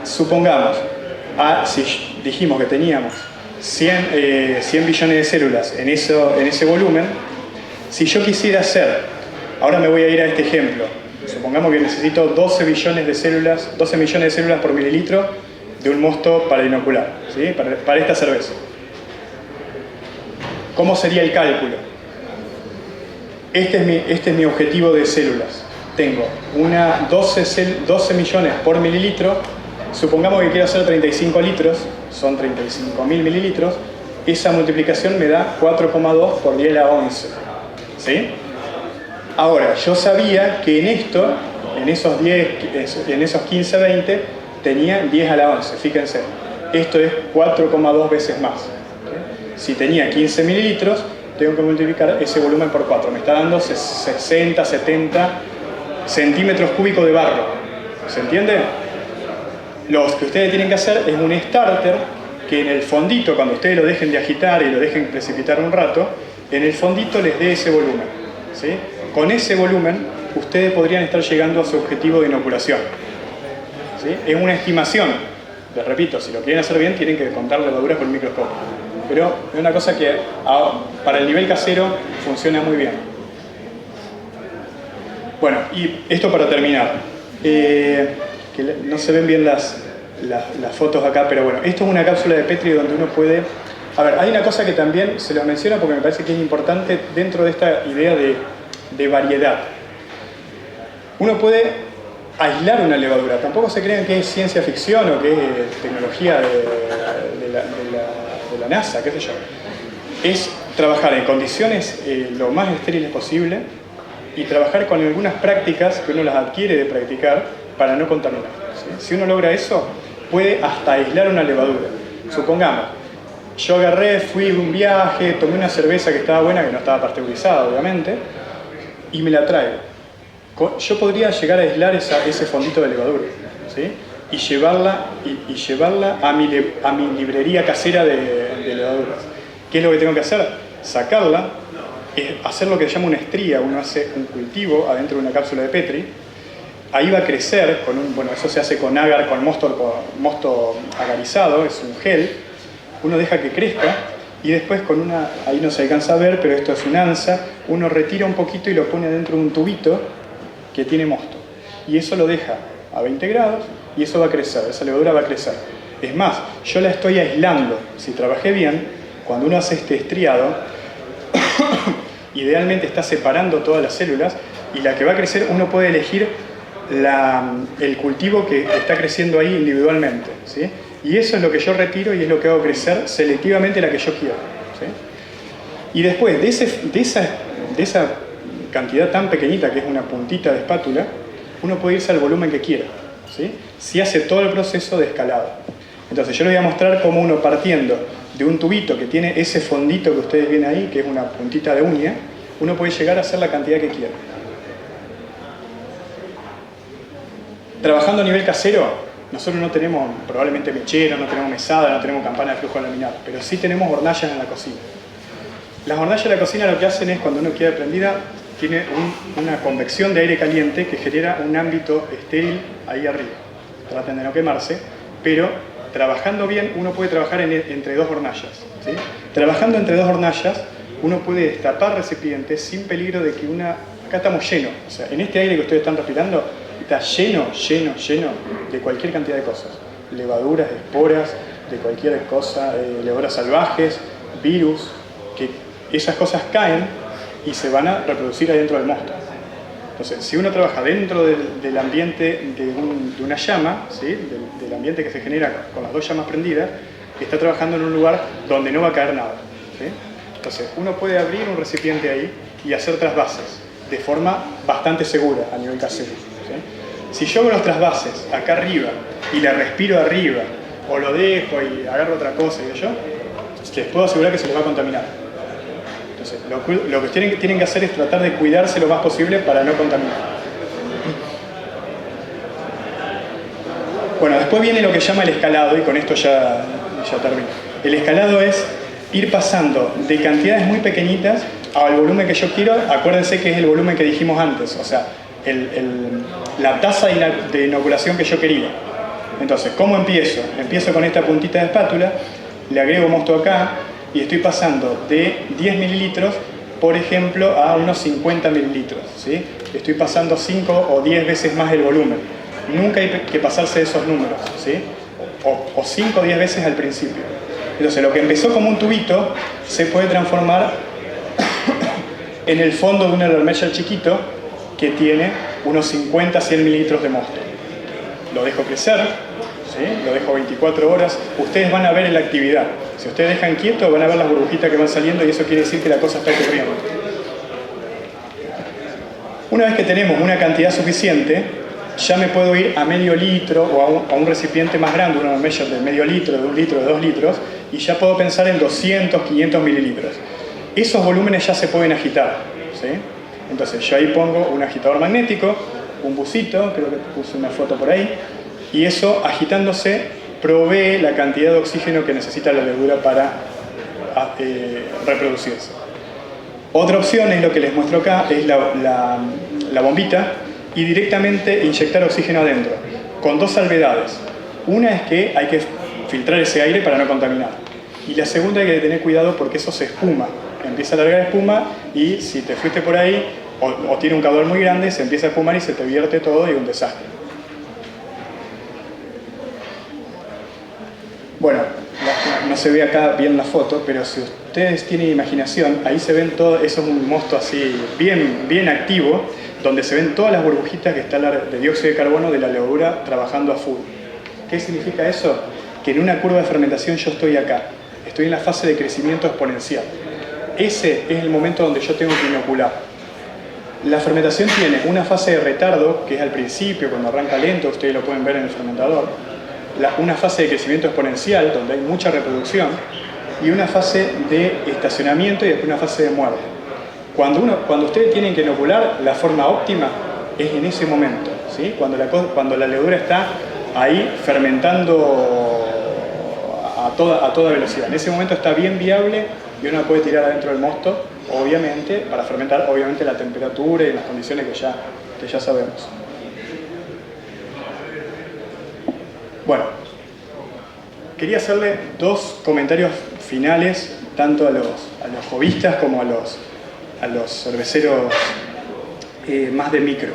Supongamos, si dijimos que teníamos 100 billones de células en ese volumen, si yo quisiera hacer, ahora me voy a ir a este ejemplo, supongamos que necesito 12 millones de células por mililitro de un mosto para inocular, ¿sí? para esta cerveza. ¿Cómo sería el cálculo? Este es mi objetivo de células. Tengo 12 millones por mililitro. Supongamos que quiero hacer 35 litros, son 35.000 mililitros. Esa multiplicación me da 4,2 por 10 a la 11. ¿Sí? Ahora, yo sabía que en esos 15, 20, tenía 10 a la 11. Fíjense, esto es 4,2 veces más. Si tenía 15 mililitros, tengo que multiplicar ese volumen por 4. Me está dando 60, 70 centímetros cúbicos de barro. ¿Se entiende? Lo que ustedes tienen que hacer es un starter que en el fondito, cuando ustedes lo dejen de agitar y lo dejen precipitar un rato, en el fondito les dé ese volumen. ¿Sí? Con ese volumen, ustedes podrían estar llegando a su objetivo de inoculación. ¿Sí? Es una estimación. Les repito, si lo quieren hacer bien, tienen que contar levaduras con el microscopio. Pero es una cosa que para el nivel casero funciona muy bien. Bueno, y esto para terminar. Que no se ven bien las fotos acá, pero bueno, esto es una cápsula de Petri donde uno puede... A ver, hay una cosa que también se lo menciona porque me parece que es importante dentro de esta idea de variedad. Uno puede aislar una levadura. Tampoco se crean que es ciencia ficción o que es tecnología de la NASA, qué sé yo. Es trabajar en condiciones lo más estériles posible y trabajar con algunas prácticas que uno las adquiere de practicar para no contaminar. ¿Sí? Si uno logra eso, puede hasta aislar una levadura. Supongamos, yo agarré, fui de un viaje, tomé una cerveza que estaba buena, que no estaba pasteurizada, obviamente, y me la traigo. Yo podría llegar a aislar ese fondito de levadura, ¿sí? y llevarla a mi librería casera de levaduras. ¿Qué es lo que tengo que hacer? Sacarla, hacer lo que se llama una estría. Uno hace un cultivo adentro de una cápsula de Petri. Ahí va a crecer, bueno, eso se hace con agar, con mosto agarizado, es un gel. Uno deja que crezca y después ahí no se alcanza a ver, pero esto es un anza, uno retira un poquito y lo pone dentro de un tubito que tiene mosto. Y eso lo deja a 20 grados y eso va a crecer, esa levadura va a crecer. Es más, yo la estoy aislando. Si trabajé bien, cuando uno hace este estriado, idealmente está separando todas las células y la que va a crecer uno puede elegir el cultivo que está creciendo ahí individualmente, ¿sí? Y eso es lo que yo retiro y es lo que hago crecer selectivamente la que yo quiero, ¿sí? Y después de esa cantidad tan pequeñita que es una puntita de espátula, uno puede irse al volumen que quiera, ¿sí? Si hace todo el proceso de escalado. Entonces yo les voy a mostrar cómo uno, partiendo de un tubito que tiene ese fondito que ustedes ven ahí, que es una puntita de uña, uno puede llegar a hacer la cantidad que quiera. Trabajando a nivel casero, nosotros no tenemos probablemente mechero, no tenemos mesada, no tenemos campana de flujo laminar, pero sí tenemos hornallas en la cocina. Las hornallas de la cocina lo que hacen es, cuando uno queda prendida, tiene una convección de aire caliente que genera un ámbito estéril ahí arriba. Traten de no quemarse, pero trabajando bien uno puede trabajar entre dos hornallas, ¿sí? Trabajando entre dos hornallas uno puede destapar recipientes sin peligro de que acá estamos llenos, o sea, en este aire que ustedes están respirando está lleno de cualquier cantidad de cosas. Levaduras, esporas, de cualquier cosa, levaduras salvajes, virus, que esas cosas caen y se van a reproducir adentro del mosto. Entonces, si uno trabaja dentro del ambiente de una llama, ¿sí? del ambiente que se genera con las dos llamas prendidas, está trabajando en un lugar donde no va a caer nada, ¿sí? Entonces, uno puede abrir un recipiente ahí y hacer trasvases de forma bastante segura a nivel casero, ¿sí? Si yo hago los trasvases acá arriba y la respiro arriba, o lo dejo y agarro otra cosa y yo, les puedo asegurar que se les va a contaminar. Entonces, lo que tienen que hacer es tratar de cuidarse lo más posible para no contaminar. Bueno, después viene lo que llama el escalado, y con esto ya termino. El escalado es ir pasando de cantidades muy pequeñitas al volumen que yo quiero. Acuérdense que es el volumen que dijimos antes, o sea, la tasa de inoculación que yo quería. Entonces, ¿cómo empiezo? Empiezo con esta puntita de espátula, le agrego mosto acá y estoy pasando de 10 mililitros, por ejemplo, a unos 50 mililitros, ¿sí? Estoy pasando 5 o 10 veces más el volumen. Nunca hay que pasarse de esos números, ¿sí? O 5 o 10 veces al principio. Entonces, lo que empezó como un tubito se puede transformar en el fondo de un Erlenmeyer chiquito que tiene unos 50 a 100 mililitros de mosto. Lo dejo crecer, ¿sí? Lo dejo 24 horas. Ustedes van a ver en la actividad. Si ustedes dejan quieto, van a ver las burbujitas que van saliendo y eso quiere decir que la cosa está ocurriendo. Una vez que tenemos una cantidad suficiente, ya me puedo ir a medio litro o a un recipiente más grande, un Erlenmeyer de medio litro, de 1 litro, de 2 litros, y ya puedo pensar en 200, 500 mililitros. Esos volúmenes ya se pueden agitar, ¿sí? Entonces yo ahí pongo un agitador magnético, un busito, creo que puse una foto por ahí, y eso agitándose provee la cantidad de oxígeno que necesita la levadura para reproducirse. Otra opción es lo que les muestro acá, es la bombita, y directamente inyectar oxígeno adentro, con dos salvedades. Una es que hay que filtrar ese aire para no contaminar. Y la segunda hay que tener cuidado porque eso se espuma. Empieza a largar espuma y si te fuiste por ahí o tiene un caudal muy grande, se empieza a espumar y se te vierte todo y es un desastre. Bueno, no se ve acá bien la foto, pero si ustedes tienen imaginación, ahí se ven todo, eso es un mosto así bien activo, donde se ven todas las burbujitas que está de dióxido de carbono de la levadura trabajando a full. ¿Qué significa eso? Que en una curva de fermentación yo estoy acá, estoy en la fase de crecimiento exponencial. Ese es el momento donde yo tengo que inocular. La fermentación tiene una fase de retardo, que es al principio, cuando arranca lento, ustedes lo pueden ver en el fermentador, una fase de crecimiento exponencial, donde hay mucha reproducción, y una fase de estacionamiento y después una fase de muerte. Cuando ustedes tienen que inocular, la forma óptima es en ese momento, ¿sí? Cuando la levadura está ahí fermentando a toda velocidad. En ese momento está bien viable y uno la puede tirar adentro del mosto, obviamente, para fermentar, obviamente, la temperatura y las condiciones que ya sabemos. Bueno, quería hacerle dos comentarios finales, tanto a los hobbyistas como a los cerveceros más de micro.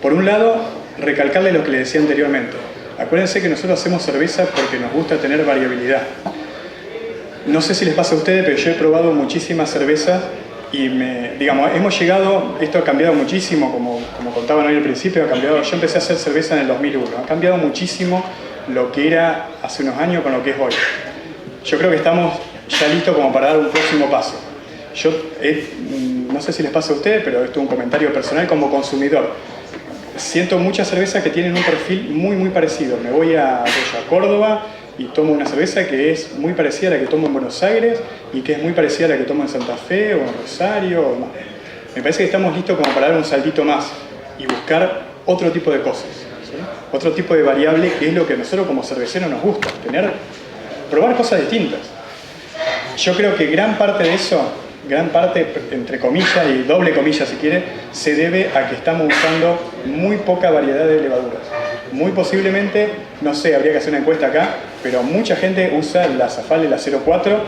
Por un lado, recalcarle lo que les decía anteriormente. Acuérdense que nosotros hacemos cerveza porque nos gusta tener variabilidad. No sé si les pasa a ustedes, pero yo he probado muchísimas cervezas y hemos llegado, esto ha cambiado muchísimo, como contaban hoy al principio, yo empecé a hacer cerveza en el 2001, ha cambiado muchísimo lo que era hace unos años con lo que es hoy. Yo creo que estamos ya listos como para dar un próximo paso. No sé si les pasa a ustedes, pero esto es un comentario personal como consumidor. Siento muchas cervezas que tienen un perfil muy parecido. Me voy a Córdoba y tomo una cerveza que es muy parecida a la que tomo en Buenos Aires y que es muy parecida a la que tomo en Santa Fe o en Rosario. Me parece que estamos listos como para dar un saltito más y buscar otro tipo de cosas, ¿sí? Otro tipo de variable, que es lo que a nosotros como cerveceros nos gusta, probar cosas distintas. Yo creo que gran parte de eso, gran parte, entre comillas y doble comillas si quiere, se debe a que estamos usando muy poca variedad de levaduras. Muy posiblemente, no sé, habría que hacer una encuesta acá, pero mucha gente usa la Zafale, la 04,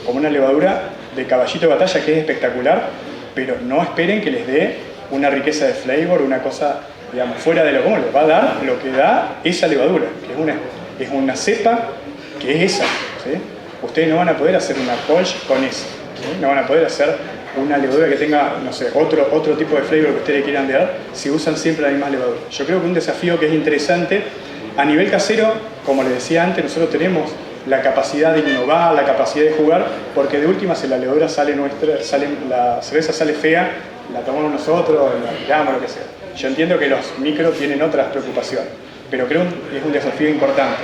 como una levadura de caballito de batalla que es espectacular, pero no esperen que les dé una riqueza de flavor, una cosa, digamos, fuera de lo común. Les va a dar lo que da esa levadura, que es una cepa que es esa, ¿sí? Ustedes no van a poder hacer una Kolsch con eso, ¿sí? No van a poder hacer una levadura que tenga, no sé, otro tipo de flavor que ustedes quieran dar si usan siempre la misma levadura. Yo creo que un desafío que es interesante a nivel casero, como les decía antes, nosotros tenemos la capacidad de innovar, la capacidad de jugar, porque de última si la levadura sale la cerveza sale fea, la tomamos nosotros, la tiramos, lo que sea. Yo entiendo que los micros tienen otras preocupaciones, pero creo que es un desafío importante.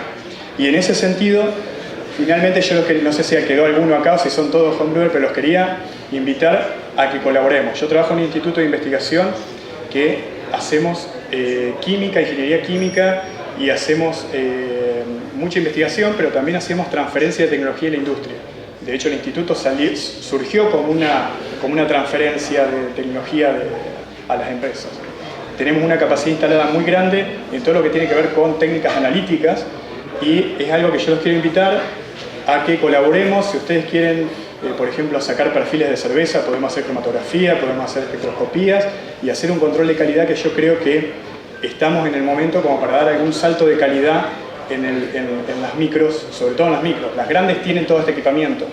Y en ese sentido, finalmente yo no sé si quedó alguno acá o si son todos homebrewers, pero los quería invitar a que colaboremos. Yo trabajo en un instituto de investigación que hacemos química, ingeniería química, y hacemos mucha investigación, pero también hacemos transferencia de tecnología en la industria. De hecho, el instituto surgió como una transferencia de tecnología a las empresas. Tenemos una capacidad instalada muy grande en todo lo que tiene que ver con técnicas analíticas, y es algo que yo los quiero invitar a que colaboremos. Si ustedes quieren, por ejemplo, sacar perfiles de cerveza, podemos hacer cromatografía, podemos hacer espectroscopías y hacer un control de calidad, que yo creo que estamos en el momento como para dar algún salto de calidad en las micros, sobre todo en las micros. Las grandes tienen todo este equipamiento.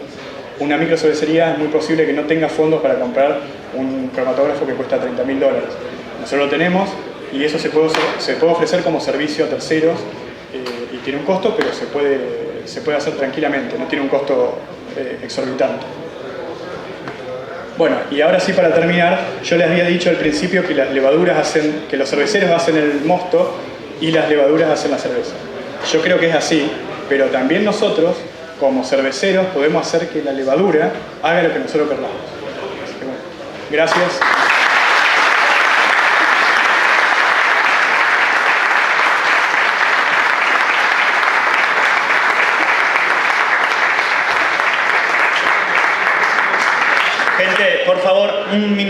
Una microcervecería es muy posible que no tenga fondos para comprar un cromatógrafo que cuesta $30.000. Nosotros lo tenemos, y eso se puede ofrecer como servicio a terceros, y tiene un costo, pero se puede hacer tranquilamente, no tiene un costo exorbitante. Bueno, y ahora sí, para terminar, yo les había dicho al principio que las levaduras que los cerveceros hacen el mosto y las levaduras hacen la cerveza. Yo creo que es así, pero también nosotros, como cerveceros, podemos hacer que la levadura haga lo que nosotros queramos. Así que bueno, gracias. Gente, por favor, un minuto.